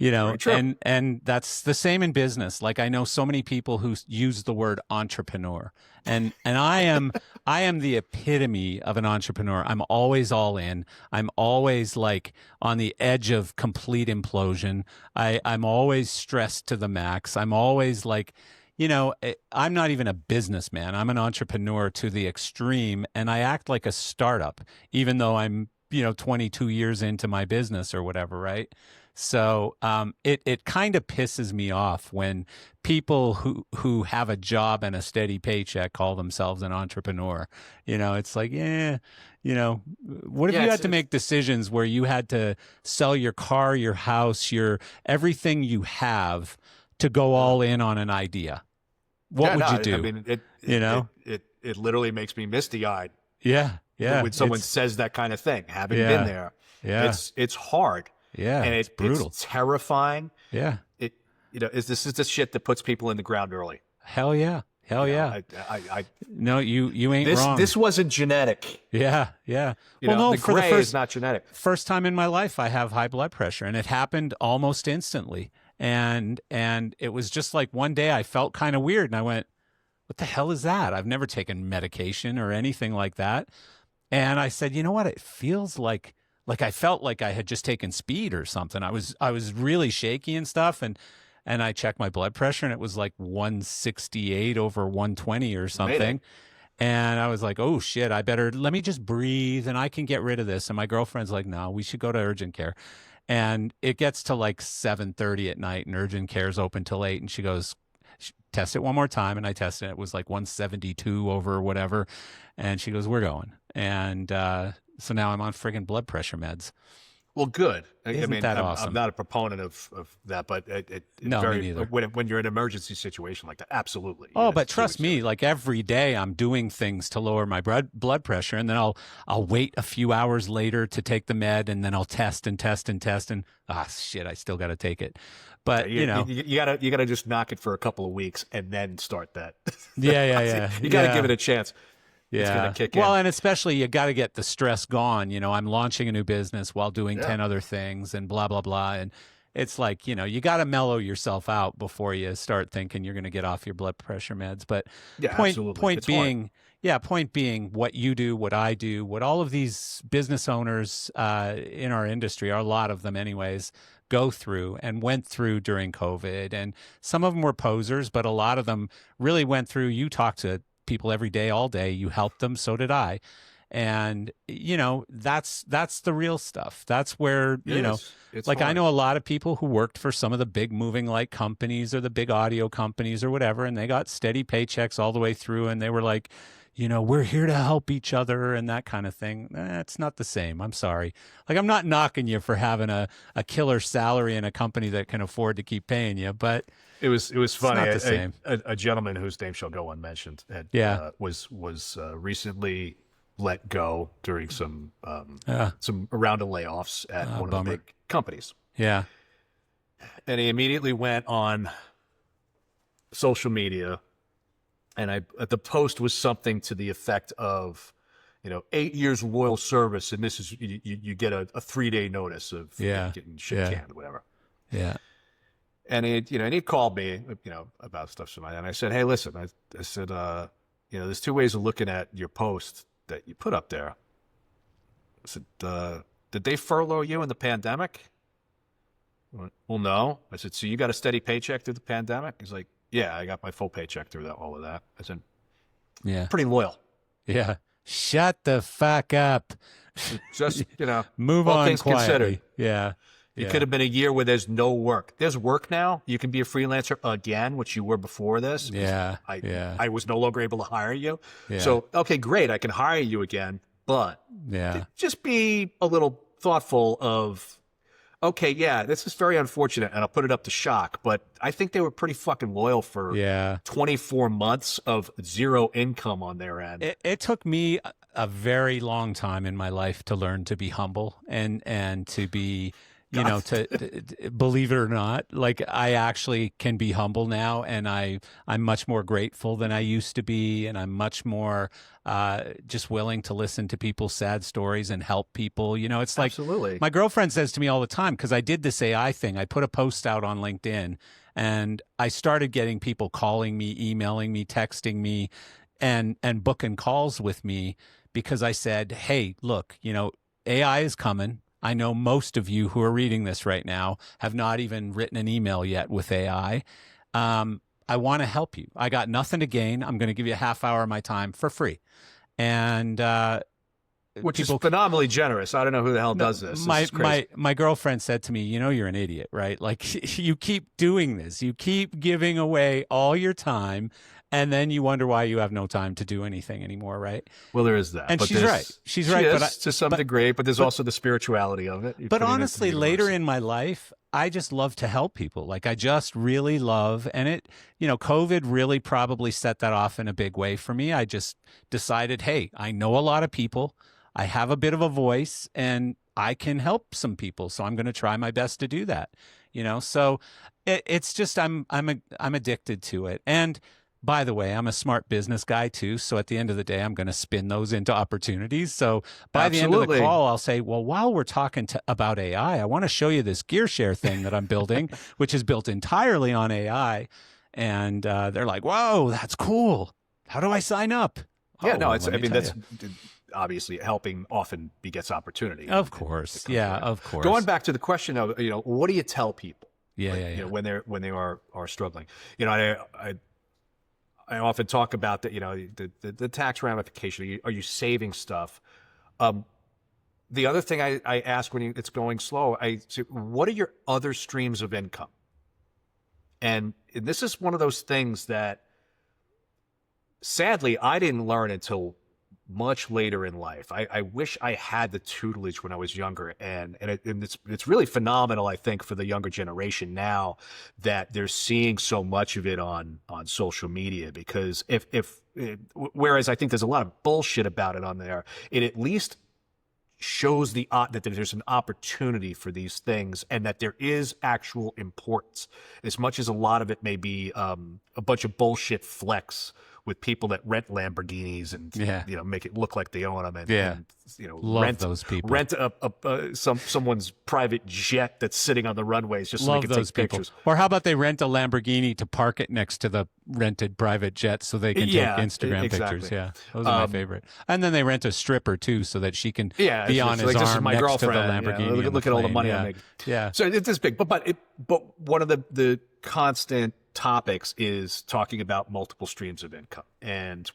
You know, and that's the same in business. Like I know so many people who use the word entrepreneur, and I am the epitome of an entrepreneur. I'm always all in. I'm always like on the edge of complete implosion. I'm always stressed to the max. I'm always like, you know, I'm not even a businessman. I'm an entrepreneur to the extreme, and I act like a startup, even though I'm, 22 years into my business or whatever, right? So it kind of pisses me off when people who have a job and a steady paycheck call themselves an entrepreneur. It's like, what if you had to make decisions where you had to sell your car, your house, your everything you have to go all in on an idea? What would you do? I mean, it literally makes me misty-eyed. Yeah. When someone says that kind of thing, having been there, it's hard. Yeah, and it's brutal. It's terrifying. Yeah, this is the shit that puts people in the ground early. Hell yeah. No, you ain't wrong. This wasn't genetic. Yeah. The gray is not genetic. First time in my life I have high blood pressure, and it happened almost instantly. And it was just like one day I felt kind of weird, and I went, "What the hell is that?" I've never taken medication or anything like that. And I said, "You know what? It feels like I felt like I had just taken speed or something." I was really shaky and stuff, and I checked my blood pressure, and it was like 168 over 120 or something. And I was like, "Oh shit, let me just breathe and I can get rid of this." And my girlfriend's like, "No, we should go to urgent care." And it gets to like 7:30 at night, and urgent care is open till 8, and she goes, "Test it one more time." And I tested it. It was like 172 over whatever. And she goes, "We're going." And so now I'm on friggin' blood pressure meds. Well, good. Isn't that awesome? I'm not a proponent of that, but no, me neither. When you're in an emergency situation like that, absolutely. Oh, but trust me, like every day I'm doing things to lower my blood pressure, and then I'll wait a few hours later to take the med, and then I'll test and shit, I still got to take it. But you gotta just knock it for a couple of weeks and then start that. Yeah. You gotta give it a chance. Yeah. It's gonna kick in. Well, and especially you got to get the stress gone. I'm launching a new business while doing 10 other things and blah, blah, blah. And it's like, you got to mellow yourself out before you start thinking you're going to get off your blood pressure meds. But point being, what you do, what I do, what all of these business owners in our industry, a lot of them anyways, go through and went through during COVID. And some of them were posers, but a lot of them really went through. You talk to people every day, all day. You helped them, so did I. And that's the real stuff. That's where it's like hard. I know a lot of people who worked for some of the big moving light companies or the big audio companies or whatever, and they got steady paychecks all the way through, and they were like, we're here to help each other and that kind of thing. It's not the same. I'm sorry. Like, I'm not knocking you for having a killer salary in a company that can afford to keep paying you, but it was funny. Not the same. A gentleman whose name shall go unmentioned was recently let go during some round of layoffs at one of the big companies. Yeah, and he immediately went on social media, and the post was something to the effect of, 8 years of loyal service, and this is you get a 3-day notice of getting shit canned, whatever. Yeah. And he called me, about stuff. And I said, "Hey, listen," I said, "there's two ways of looking at your post that you put up there." I said, "Did they furlough you in the pandemic?" He went, "Well, no." I said, "So you got a steady paycheck through the pandemic?" He's like, "Yeah, I got my full paycheck through all of that." I said, "Yeah, pretty loyal." Yeah, Shut the fuck up. Just, Move all on things quietly. considered. Yeah. It could have been a year where there's no work. There's work now. You can be a freelancer again, which you were before this. Yeah. I was no longer able to hire you. Yeah. So, okay, great. I can hire you again, but just be a little thoughtful of, okay, yeah, this is very unfortunate, and I'll put it up to shock, but I think they were pretty fucking loyal for 24 months of zero income on their end. It took me a very long time in my life to learn to be humble and to be, to believe it or not, like I actually can be humble now, and I'm much more grateful than I used to be, and I'm much more just willing to listen to people's sad stories and help people. It's like Absolutely. My girlfriend says to me all the time, because I did this AI thing. I put a post out on LinkedIn, and I started getting people calling me, emailing me, texting me, and booking calls with me, because I said, hey, look, AI is coming. I know most of you who are reading this right now have not even written an email yet with AI. I want to help you. I got nothing to gain. I'm going to give you a half hour of my time for free. And which is phenomenally generous. I don't know who the hell does this. My girlfriend said to me, you're an idiot, right? Like, you keep doing this. You keep giving away all your time, and then you wonder why you have no time to do anything anymore, right? Well, there is that. And she's right. She's right. To some degree, but there's also the spirituality of it. But honestly, later in my life, I just love to help people. Like, I just really love, and COVID really probably set that off in a big way for me. I just decided, hey, I know a lot of people. I have a bit of a voice, and I can help some people. So I'm going to try my best to do that. So it's just, I'm addicted to it. And by the way, I'm a smart business guy too. So at the end of the day, I'm going to spin those into opportunities. So by the end of the call, I'll say, well, while we're talking about AI, I want to show you this GearShare thing that I'm building, which is built entirely on AI. And they're like, whoa, that's cool. How do I sign up? That's obviously helping often begets opportunity. Of course. Of course. Going back to the question of, what do you tell people? Yeah. When they are struggling, I often talk about the tax ramification. Are you saving stuff? The other thing I ask when it's going slow, I say, what are your other streams of income? And this is one of those things that, sadly, I didn't learn until much later in life. I wish I had the tutelage when I was younger, and it's really phenomenal, I think, for the younger generation now that they're seeing so much of it on social media, because whereas I think there's a lot of bullshit about it on there, it at least shows that there's an opportunity for these things, and that there is actual importance, as much as a lot of it may be a bunch of bullshit flex with people that rent Lamborghinis and make it look like they own them, and love those people. Rent someone's private jet that's sitting on the runways just so they can take pictures. Or how about they rent a Lamborghini to park it next to the rented private jet so they can take Instagram pictures? Yeah, those are my favorite. And then they rent a stripper too, so that she can be on his arm next to the Lamborghini. Look at all the money I make. Yeah, so it's this big, but one of the constant topics is talking about multiple streams of income, and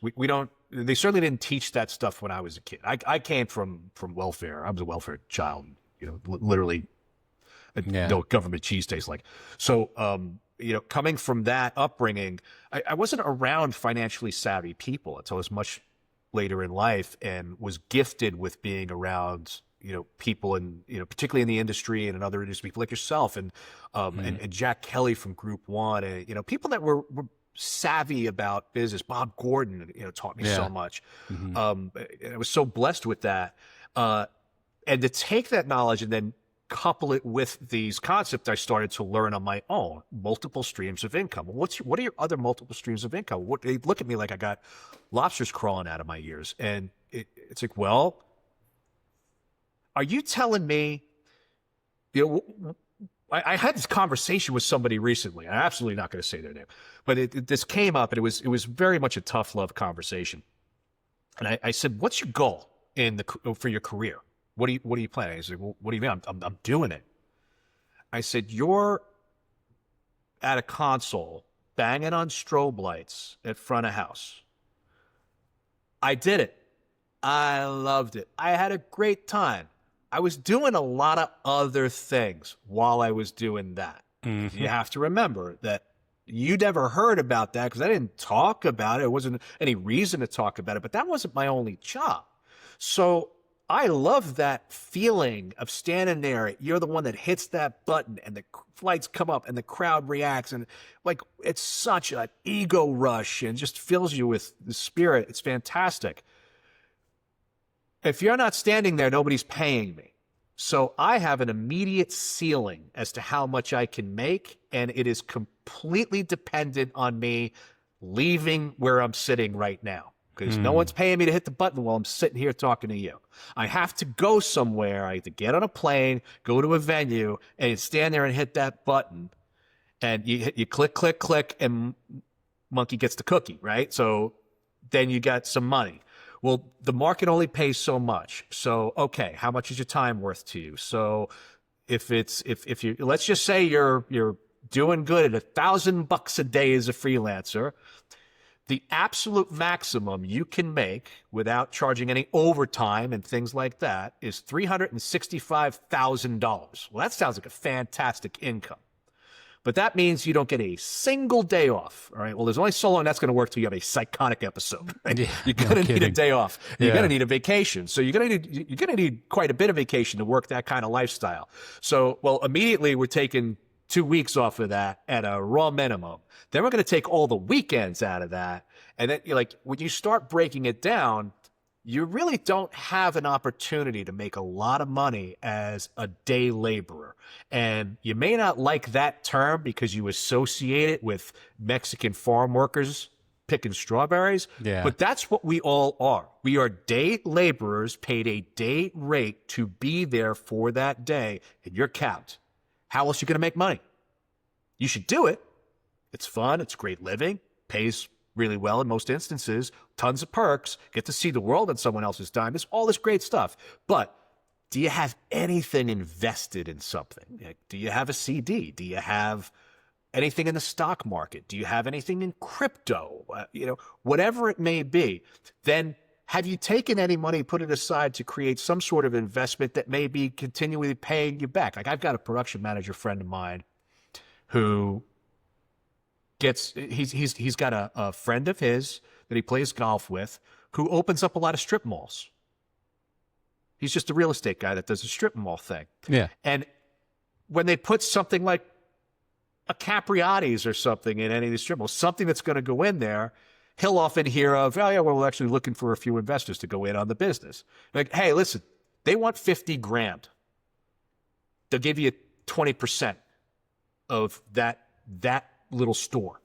they certainly didn't teach that stuff when I was a kid. I came from welfare. I was a welfare child, literally no government cheese tastes like. So coming from that upbringing, I wasn't around financially savvy people until I was much later in life, and was gifted with being around people in, particularly in the industry and in other industries, people like yourself and Jack Kelly from Group One, and, people that were savvy about business. Bob Gordon, taught me so much. And I was so blessed with that. And to take that knowledge and then couple it with these concepts I started to learn on my own, multiple streams of income. What are your other multiple streams of income? They look at me like I got lobsters crawling out of my ears. And it's like, well, are you telling me, I had this conversation with somebody recently. I'm absolutely not going to say their name, but this came up, and it was very much a tough love conversation. And I said, what's your goal for your career? What are you planning? He said, well, what do you mean? I'm doing it. I said, you're at a console banging on strobe lights at front of house. I did it. I loved it. I had a great time. I was doing a lot of other things while I was doing that. Mm-hmm. You have to remember that you never heard about that because I didn't talk about it. There wasn't any reason to talk about it, but that wasn't my only job. So I love that feeling of standing there. You're the one that hits that button and the lights come up and the crowd reacts. And like, it's such an ego rush and just fills you with the spirit. It's fantastic. If you're not standing there, nobody's paying me. So I have an immediate ceiling as to how much I can make, and it is completely dependent on me leaving where I'm sitting right now, because no one's paying me to hit the button while I'm sitting here talking to you. I have to go somewhere. I have to get on a plane, go to a venue, and stand there and hit that button. And you click, click, click, and monkey gets the cookie, right? So then you got some money. Well, the market only pays so much. So, okay, how much is your time worth to you? So if you, let's just say you're doing good at $1,000 a day as a freelancer, the absolute maximum you can make without charging any overtime and things like that is $365,000. Well, that sounds like a fantastic income. But that means you don't get a single day off. All right. Well, there's only so long that's going to work till you have a psychotic episode. Right? Yeah, you're going to need a day off. You're going to need a vacation. So you're going to need quite a bit of vacation to work that kind of lifestyle. So, well, immediately we're taking 2 weeks off of that at a raw minimum. Then we're going to take all the weekends out of that. And then when you start breaking it down, you really don't have an opportunity to make a lot of money as a day laborer. And you may not like that term because you associate it with Mexican farm workers picking strawberries. Yeah. But that's what we all are. We are day laborers paid a day rate to be there for that day, and you're capped. How else are you going to make money? You should do it. It's fun. It's great living. Pays really well in most instances, tons of perks, get to see the world on someone else's dime. It's all this great stuff. But do you have anything invested in something? Do you have a CD? Do you have anything in the stock market? Do you have anything in crypto? Whatever it may be, then have you taken any money, put it aside to create some sort of investment that may be continually paying you back? Like, I've got a production manager friend of mine who he's got a friend of his that he plays golf with who opens up a lot of strip malls. He's just a real estate guy that does a strip mall thing. Yeah. And when they put something like a Capriati's or something in any of these strip malls, something that's going to go in there, he'll often hear of, oh yeah, well, we're actually looking for a few investors to go in on the business. Like, hey, listen, they want 50 grand. They'll give you 20% of that little store.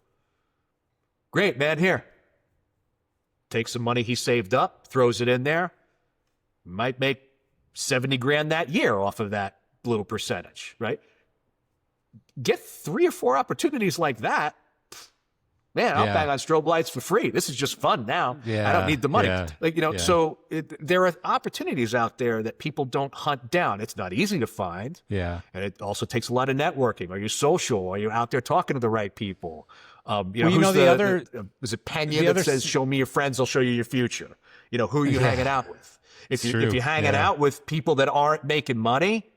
Great, man. Here, take some money he saved up, throws it in there, might make 70 grand that year off of that little percentage, right? Get 3 or 4 opportunities like that. Man, I'll bang on strobe lights for free. This is just fun now. Yeah, I don't need the money. yeah. So there are opportunities out there that people don't hunt down. It's not easy to find. Yeah. And it also takes a lot of networking. Are you social? Are you out there talking to the right people? Is it Pena that says, show me your friends, I'll show you your future? Who are you hanging out with? If you're hanging out with people that aren't making money,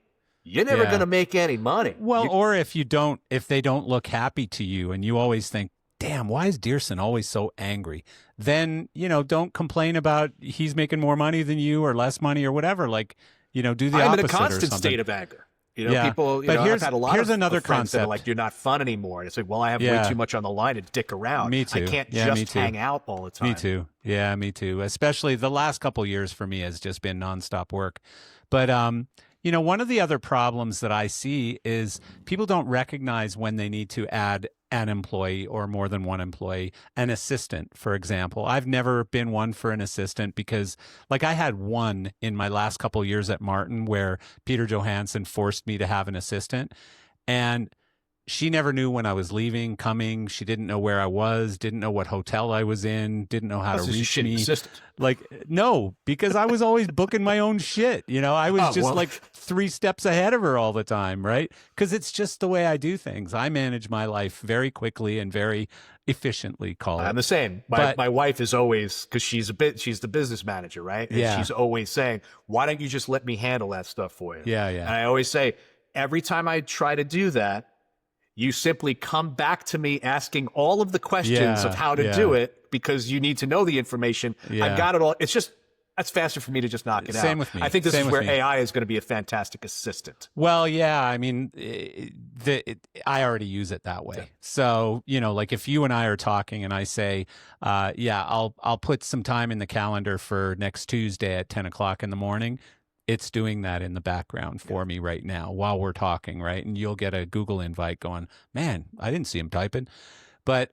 you're never going to make any money. Well, or if they don't look happy to you and you always think, damn, why is Dierson always so angry? Then, don't complain about he's making more money than you or less money or whatever. Do the opposite. I'm in a constant state of anger. People, but I've had a lot here's another of friends that concept. are like, you're not fun anymore. And it's like, well, I have way too much on the line to dick around. Me too. I can't just hang out all the time. Me too. Yeah, me too. Especially the last couple years for me has just been nonstop work. But, one of the other problems that I see is people don't recognize when they need to add an employee or more than one employee, an assistant, for example. I've never been one for an assistant because I had one in my last couple years at Martin where Peter Johansson forced me to have an assistant. And she never knew when I was leaving, coming. She didn't know where I was, didn't know what hotel I was in, didn't know how to reach me. Like, no, because I was always booking my own shit. I was like 3 steps ahead of her all the time, right? Because it's just the way I do things. I manage my life very quickly and very efficiently, I'm the same. My wife is always, because she's the business manager, right? And she's always saying, why don't you just let me handle that stuff for you? Yeah. And I always say, every time I try to do that, you simply come back to me asking all of the questions of how to do it, because you need to know the information. I got it all. It's just, that's faster for me to just knock it out. Same with me. I think this is where AI is going to be a fantastic assistant. Well, yeah. I mean, I already use it that way. Yeah. So, like if you and I are talking and I say, I'll put some time in the calendar for next Tuesday at 10 o'clock in the morning. It's doing that in the background for me right now while we're talking, right? And you'll get a Google invite going, man, I didn't see him typing. But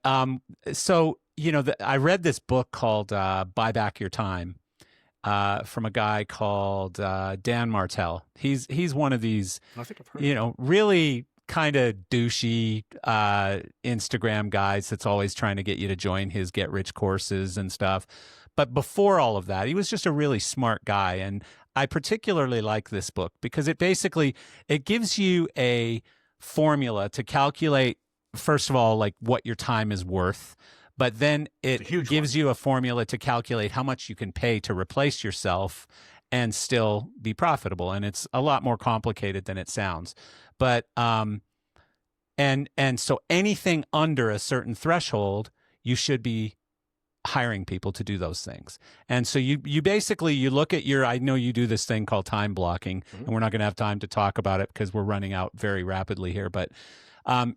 so, I read this book called Buy Back Your Time from a guy called Dan Martell. He's one of these, I think I've heard really kind of douchey Instagram guys that's always trying to get you to join his get rich courses and stuff. But before all of that, he was just a really smart guy. And I particularly like this book because it gives you a formula to calculate, first of all, like what your time is worth. But then it gives you a formula to calculate how much you can pay to replace yourself and still be profitable. And it's a lot more complicated than it sounds. But and so anything under a certain threshold, you should be hiring people to do those things. And so you basically, you look at I know you do this thing called time blocking, and we're not going to have time to talk about it because we're running out very rapidly here. But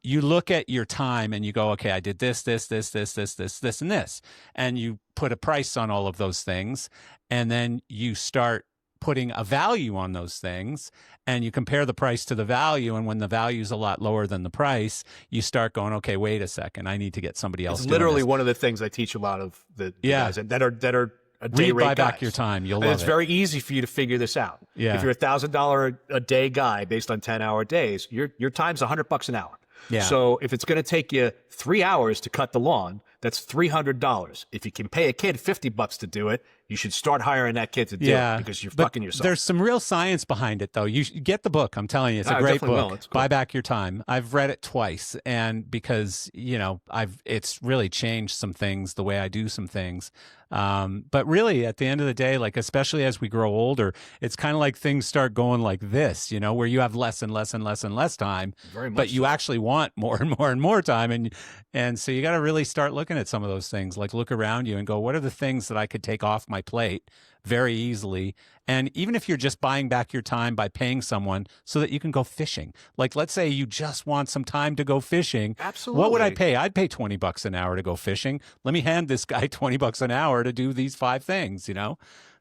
you look at your time and you go, okay, I did this, and this. And you put a price on all of those things. And then you start putting a value on those things, and you compare the price to the value. And when the value is a lot lower than the price, you start going, okay, wait a second, I need to get somebody else. It's literally one of the things I teach a lot of the guys that are a day rate guys. Buy Back Your Time. You'll love it. It's very easy for you to figure this out. Yeah. If you're $1,000 a day guy based on 10-hour days, your time's $100 an hour. Yeah. So if it's going to take you 3 hours to cut the lawn, that's $300. If you can pay a kid $50 to do it, you should start hiring that kid to do it because you're fucking yourself. There's some real science behind it, though. You get the book. I'm telling you, it's a great book. Cool. Buy Back Your Time. I've read it twice, and because it's really changed some things, the way I do some things. But really, at the end of the day, like especially as we grow older, it's kind of like things start going like this, where you have less and less and less and less time, but you actually want more and more and more time, and so you got to really start looking at some of those things, like look around you and go, what are the things that I could take off my plate very easily? And even if you're just buying back your time by paying someone so that you can go fishing, like let's say you just want some time to go fishing. Absolutely. What would I pay? I'd pay $20 an hour to go fishing. Let me hand this guy $20 an hour to do these 5 things,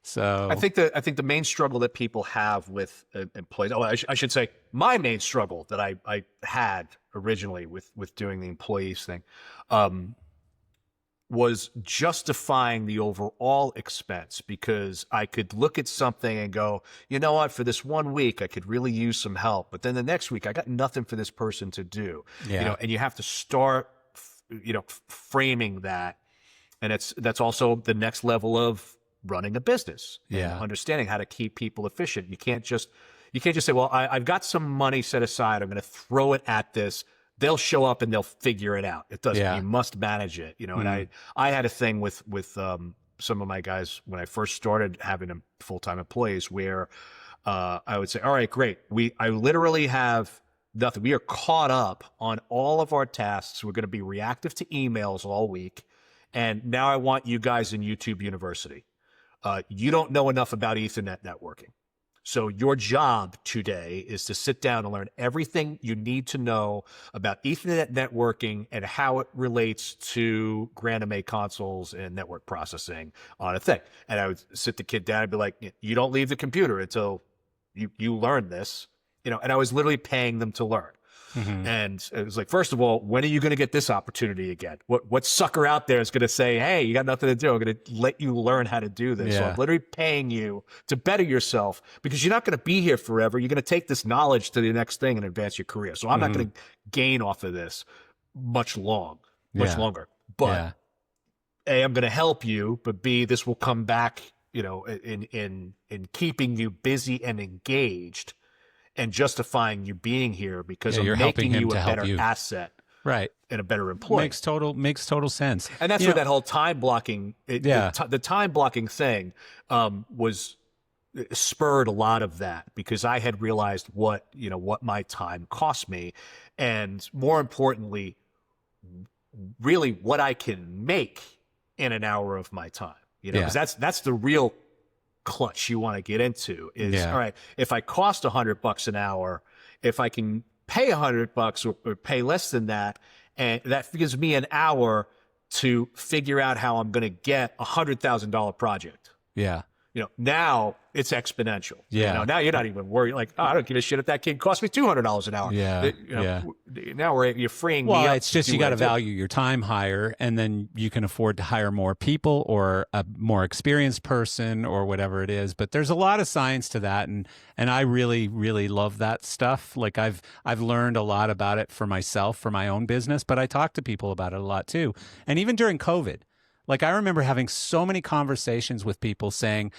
So I think the main struggle that people have with employees, I should say my main struggle that I had originally with doing the employees thing, was justifying the overall expense, because I could look at something and go, you know what, for this 1 week, I could really use some help. But then the next week, I got nothing for this person to do. And you have to start, framing that. And that's also the next level of running a business. Understanding how to keep people efficient. You can't just say, well, I've got some money set aside. I'm going to throw it at this. They'll show up and they'll figure it out. It doesn't. You must manage it, And I had a thing with some of my guys when I first started having full-time employees where I would say, all right, great. I literally have nothing. We are caught up on all of our tasks. We're going to be reactive to emails all week. And now I want you guys in YouTube University. You don't know enough about Ethernet networking. So your job today is to sit down and learn everything you need to know about Ethernet networking and how it relates to Grand MA consoles and network processing on a thing. And I would sit the kid down and be like, you don't leave the computer until you learn this, and I was literally paying them to learn. And it was like, first of all, when are you going to get this opportunity again? What sucker out there is going to say, hey, you got nothing to do. I'm going to let you learn how to do this. So I'm literally paying you to better yourself because you're not going to be here forever. You're going to take this knowledge to the next thing and advance your career. So I'm not going to gain off of this much longer. But A, I'm going to help you, but B, this will come back, in keeping you busy and engaged and justifying you being here because I'm making you a better asset. Right. And a better employee. Makes total sense. And that's where that whole time blocking, the time blocking thing was spurred a lot of that because I had realized what my time cost me. And more importantly, really what I can make in an hour of my time, because that's the real clutch you want to get into is, all right, if I cost $100 an hour, if I can pay $100 or pay less than that, and that gives me an hour to figure out how I'm going to get $100,000 project. Yeah. Now it's exponential. Yeah. Now you're not even worried. Like, I don't give a shit if that kid cost me $200 an hour. Yeah. Now you're freeing me up. Well, it's just you got to value your time higher, and then you can afford to hire more people or a more experienced person or whatever it is. But there's a lot of science to that, and I really, really love that stuff. Like I've learned a lot about it for myself, for my own business, but I talk to people about it a lot too. And even during COVID. Like I remember having so many conversations with people saying,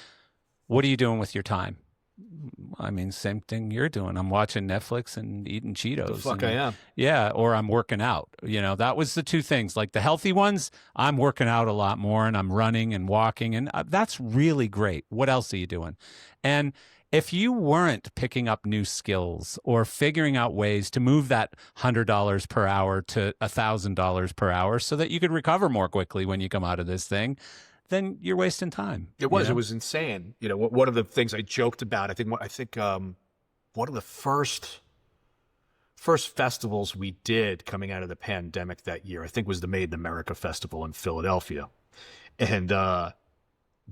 what are you doing with your time? I mean, same thing you're doing. I'm watching Netflix and eating Cheetos. The fuck I am. Yeah, or I'm working out. That was the two things. Like the healthy ones, I'm working out a lot more and I'm running and walking. And that's really great. What else are you doing? And if you weren't picking up new skills or figuring out ways to move that $100 per hour to $1,000 per hour so that you could recover more quickly when you come out of this thing, then you're wasting time. It was insane. One of the things I joked about, I think one of the first festivals we did coming out of the pandemic that year, I think was the Made in America Festival in Philadelphia. And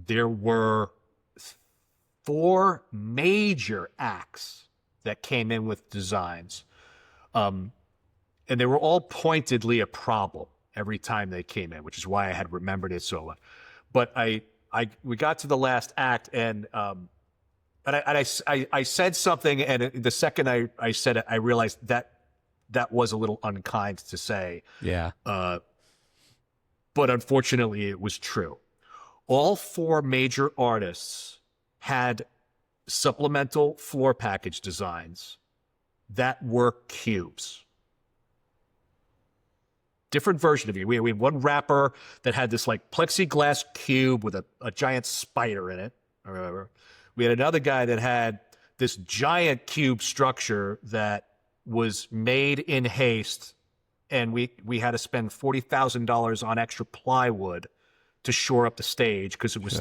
there were 4 major acts that came in with designs. And they were all pointedly a problem every time they came in, which is why I had remembered it so well. But we got to the last act and I said something, and the second I said it, I realized that was a little unkind to say. Yeah. But unfortunately it was true. All 4 major artists had supplemental floor package designs that were cubes. Different version of you. We had one rapper that had this like plexiglass cube with a giant spider in it. We had another guy that had this giant cube structure that was made in haste, and we had to spend $40,000 on extra plywood to shore up the stage because it was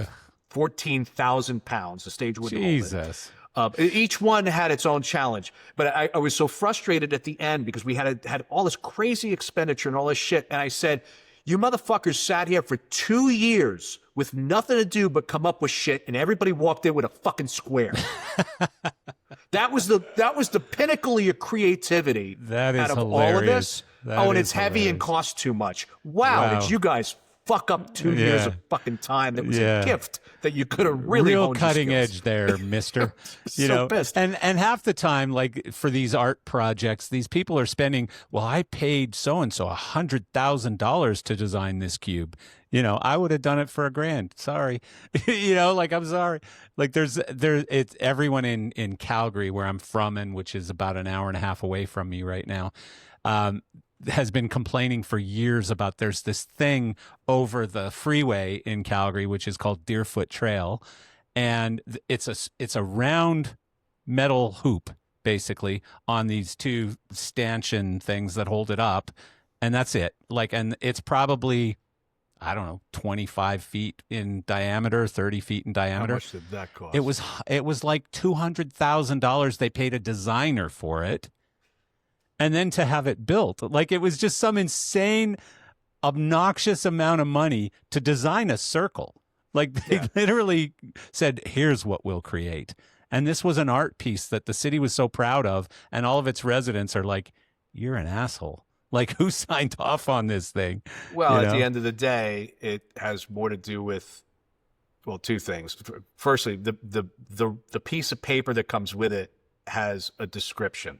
14,000 pounds. The stage wouldn't Jesus. hold it. Each one had its own challenge, but I was so frustrated at the end because we had all this crazy expenditure and all this shit. And I said, you motherfuckers sat here for 2 years with nothing to do but come up with shit, and everybody walked in with a fucking square. That was the pinnacle of your creativity. That is out of hilarious. all of this. And it's heavy and costs too much. Wow. Did you guys fuck up 2 years of fucking time that was a gift that you could have really real honed cutting your skills. edge there, mister. Pissed. And half the time, like for these art projects, these people are spending, well, I paid so and so $100,000 to design this cube. I would have done it for $1,000. Sorry. I'm sorry. Like it's everyone in Calgary, where I'm from, and which is about an hour and a half away from me right now, has been complaining for years about there's this thing over the freeway in Calgary, which is called Deerfoot Trail. And it's a round metal hoop, basically, on these 2 stanchion things that hold it up. And that's it. And it's probably, I don't know, 25 feet in diameter, 30 feet in diameter. How much did that cost? It was like $200,000. They paid a designer for it. And then to have it built, it was just some insane, obnoxious amount of money to design a circle. They literally said, here's what we'll create. And this was an art piece that the city was so proud of. And all of its residents are like, you're an asshole. Like, who signed off on this thing? Well, You at know? the end of the day, it has more to do with, well, two things. Firstly, the piece of paper that comes with it has a description.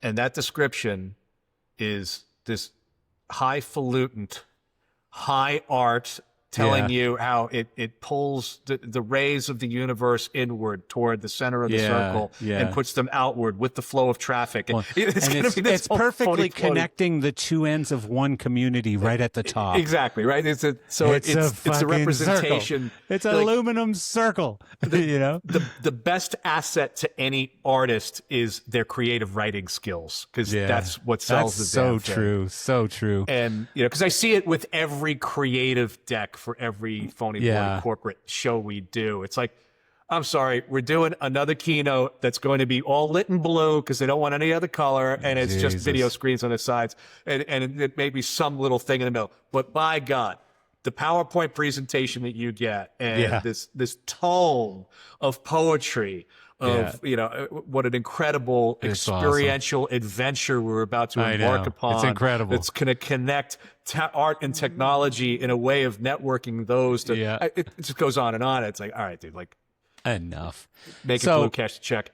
And that description is this highfalutin, high art telling you how it pulls the rays of the universe inward toward the center of the circle and puts them outward with the flow of traffic. Well, It's perfectly connecting the two ends of one community right at the top. Exactly, right? It's a representation. Circle. It's an aluminum circle. You know? The best asset to any artist is their creative writing skills, because that's what sells the damn thing. So true. And, because I see it with every creative deck for every phony bloody corporate show we do. It's like, I'm sorry, we're doing another keynote that's going to be all lit in blue because they don't want any other color, and it's just video screens on the sides, and it may be some little thing in the middle. But by God, the PowerPoint presentation that you get, and this tome of poetry, of what an incredible experiential adventure we're about to embark upon. It's incredible. It's going to connect art and technology in a way of networking those. It just goes on and on. It's like, all right, dude, like, enough. Make it blue, cash the check.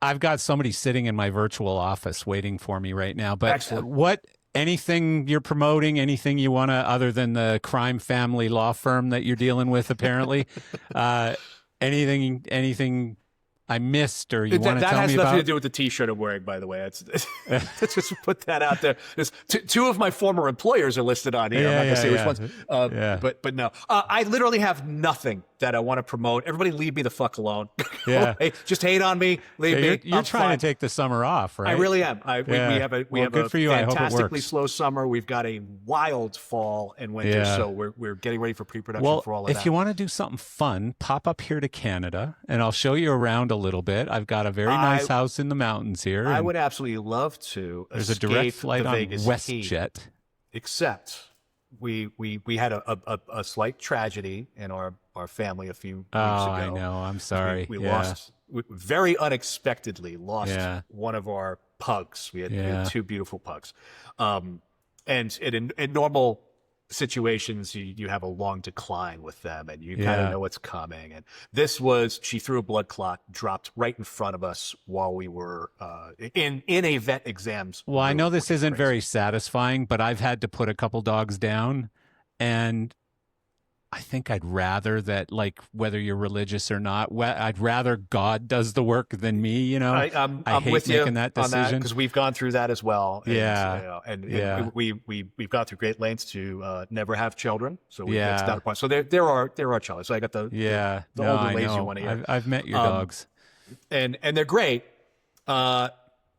I've got somebody sitting in my virtual office waiting for me right now. But excellent. Anything you're promoting, anything you want to, other than the crime family law firm that you're dealing with, apparently, anything I missed or you want to tell me about? That has nothing to do with the T-shirt I'm wearing, by the way. Let's just put that out there. Two of my former employers are listed on here. I'm not going to say which ones. But no. I literally have nothing that I want to promote. Everybody leave me the fuck alone. Just hate on me. Leave me. You're trying to take the summer off, right? I really am. We have a fantastically slow summer. We've got a wild fall and winter, so we're getting ready for pre-production for all of that. If you want to do something fun, pop up here to Canada, and I'll show you around a little bit. I've got a very nice house in the mountains here. I would absolutely love to. There's a direct flight on WestJet. Except we had a slight tragedy in our family a few weeks ago. I know. I'm sorry. We lost, very unexpectedly lost one of our pugs. We had two beautiful pugs. And in normal situations, you have a long decline with them, and you kind of know what's coming. And she threw a blood clot, dropped right in front of us while we were in a vet exams. Well, I know this isn't very satisfying, but I've had to put a couple dogs down, and I think I'd rather that, like, whether you're religious or not, I'd rather God does the work than me, you know? I'm hate with making you that on decision. that, because we've gone through that as well. And, we've gone through great lengths to never have children. So that's not a point. So there are children. So I got the older lazy one here. I've met your dogs. And they're great.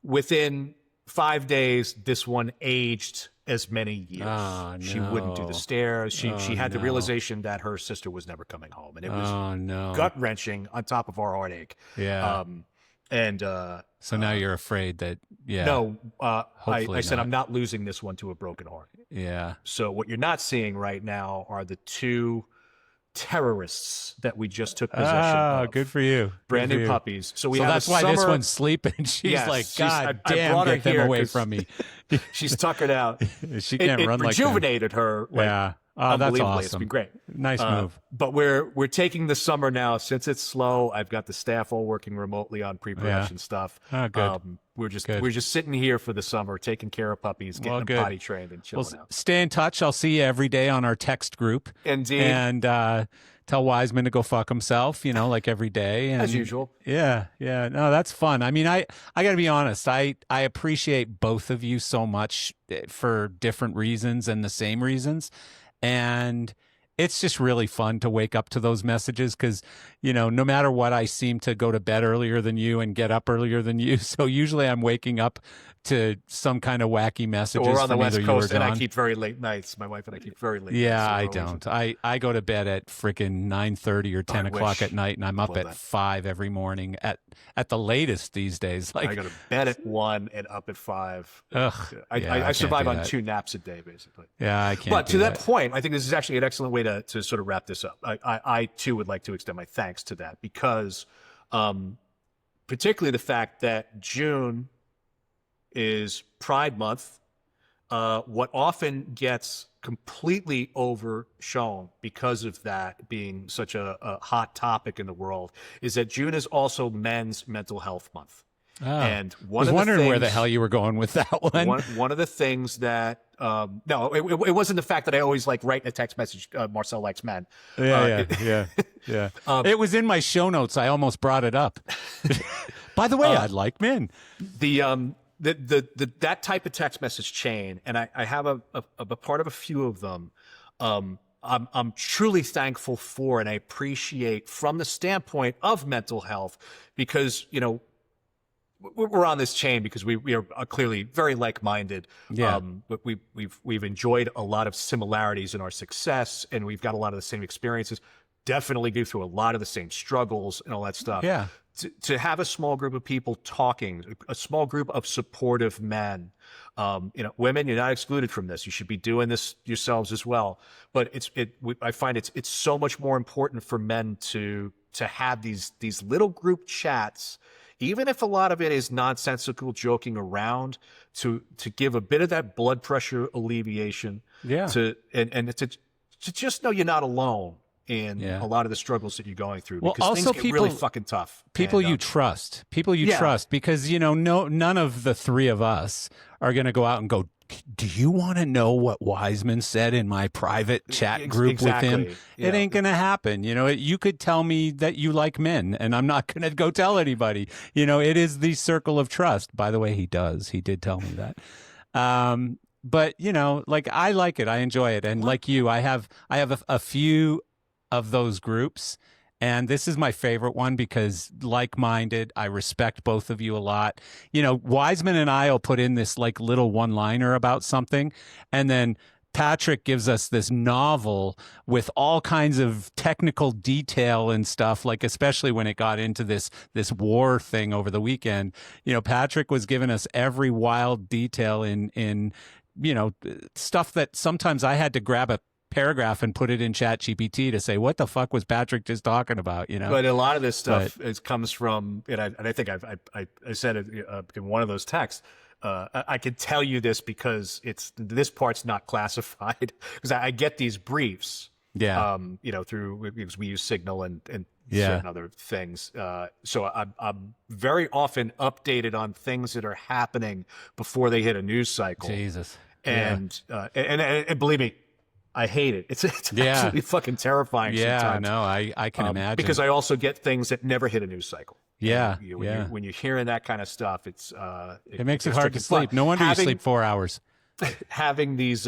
Within 5 days, this one aged as many years. Oh, no. She wouldn't do the stairs. She had the realization that her sister was never coming home, and it was gut-wrenching on top of our heartache. So now you're afraid that I said I'm not losing this one to a broken heart. So what you're not seeing right now are the two terrorists that we just took possession of. Good for you. Brand new puppies. So that's why this one's sleeping. She's like, God damn, get them away from me. She's tuckered out. She can't run like that. It rejuvenated her. That's awesome. It's been great. Nice move. But we're taking the summer now. Since it's slow, I've got the staff all working remotely on pre-production stuff. Good. We're just sitting here for the summer, taking care of puppies, getting them potty trained, and chilling out. Stay in touch. I'll see you every day on our text group. Indeed. And tell Wiseman to go fuck himself, like every day. And, as usual. Yeah. No, that's fun. I mean, I got to be honest. I appreciate both of you so much for different reasons and the same reasons. And it's just really fun to wake up to those messages because, no matter what, I seem to go to bed earlier than you and get up earlier than you. So usually I'm waking up to some kind of wacky messages. We're on the from West either Coast, you or and John. I keep very late nights. My wife and I keep very late nights. Yeah, I don't. I go to bed at freaking 9:30 or 10 o'clock at night, and I'm up at 5 every morning at the latest these days. Like, I go to bed at 1 and up at 5. Ugh. I survive on 2 naps a day, basically. Yeah, I can't. But to that point, I think this is actually an excellent way to sort of wrap this up. I too would like to extend my thanks to that because, particularly the fact that June is Pride Month. What often gets completely overshown because of that being such a hot topic in the world is that June is also Men's Mental Health Month. And I was wondering where the hell you were going with that one. One of the things that no, it wasn't the fact that I always like write in a text message, Marcel likes men. Yeah. It was in my show notes. I almost brought it up. By the way, I like men. That type of text message chain, and I have a part of a few of them. I'm truly thankful for, and I appreciate from the standpoint of mental health, because we're on this chain because we are clearly very like-minded. Yeah. But we've enjoyed a lot of similarities in our success, and we've got a lot of the same experiences. Definitely go through a lot of the same struggles and all that stuff. Yeah. To have a small group of people talking, a small group of supportive men, women, you're not excluded from this. You should be doing this yourselves as well. But I find it's so much more important for men to have these little group chats, even if a lot of it is nonsensical joking around, to give a bit of that blood pressure alleviation. Yeah. To just know you're not alone in a lot of the struggles that you're going through, because also things get really fucking tough. People you trust, because none of the three of us are going to go out and go, do you want to know what Wiseman said in my private chat group with him? Yeah. It ain't going to happen. You could tell me that you like men, and I'm not going to go tell anybody. It is the circle of trust. By the way, he did tell me that. But I like it. I enjoy it. And like you, I have a few of those groups, and this is my favorite one because like-minded. I respect both of you a lot. Wiseman and I will put in this like little one-liner about something, and then Patrick gives us this novel with all kinds of technical detail and stuff, like especially when it got into this war thing over the weekend. Patrick was giving us every wild detail in stuff that sometimes I had to grab a paragraph and put it in ChatGPT to say, what the fuck was Patrick just talking about? But a lot of this stuff comes from, and I think I said it in one of those texts. I can tell you this because this part's not classified, because I get these briefs. Yeah. Because we use Signal and certain other things. So I'm very often updated on things that are happening before they hit a news cycle. Jesus. And believe me, I hate it. It's absolutely fucking terrifying sometimes. No, I can imagine. Because I also get things that never hit a news cycle. Yeah, when you're hearing that kind of stuff, it makes it hard to sleep. No wonder you sleep 4 hours. Having these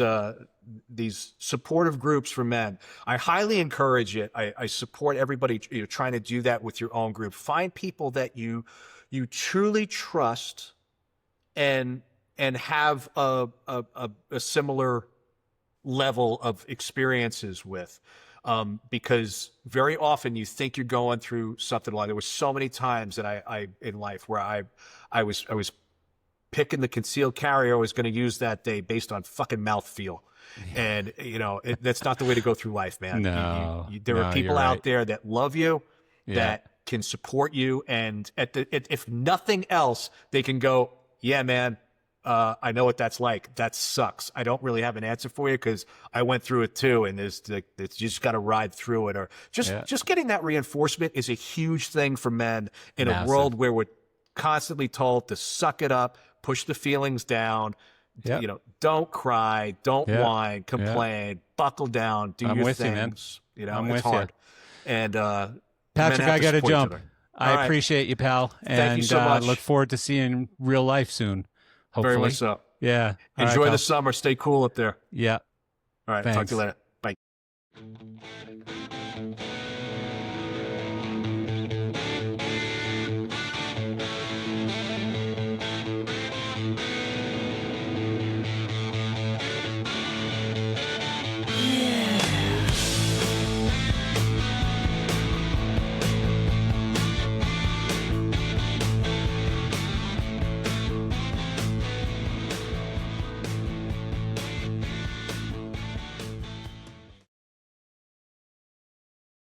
supportive groups for men, I highly encourage it. I support everybody trying to do that with your own group. Find people that you truly trust and have a similar level of experiences with, because very often you think you're going through something like, there were so many times that I in life where I was picking the concealed carrier I was going to use that day based on fucking mouthfeel. And that's not the way to go through life, man. No, there are people out there that love you, that can support you, and if nothing else, they can go, yeah, man, I know what that's like. That sucks. I don't really have an answer for you because I went through it too, and you just got to ride through it. Or just getting that reinforcement is a huge thing for men in a world where we're constantly told to suck it up, push the feelings down. Don't cry, don't whine, complain, buckle down, do your things. It's hard. And Patrick, I got to jump. I appreciate you, pal. Thank you so much. Look forward to seeing real life soon. Hopefully. Very much so. Yeah. Enjoy the summer. Stay cool up there. Yeah. All right. Thanks. Talk to you later. Bye.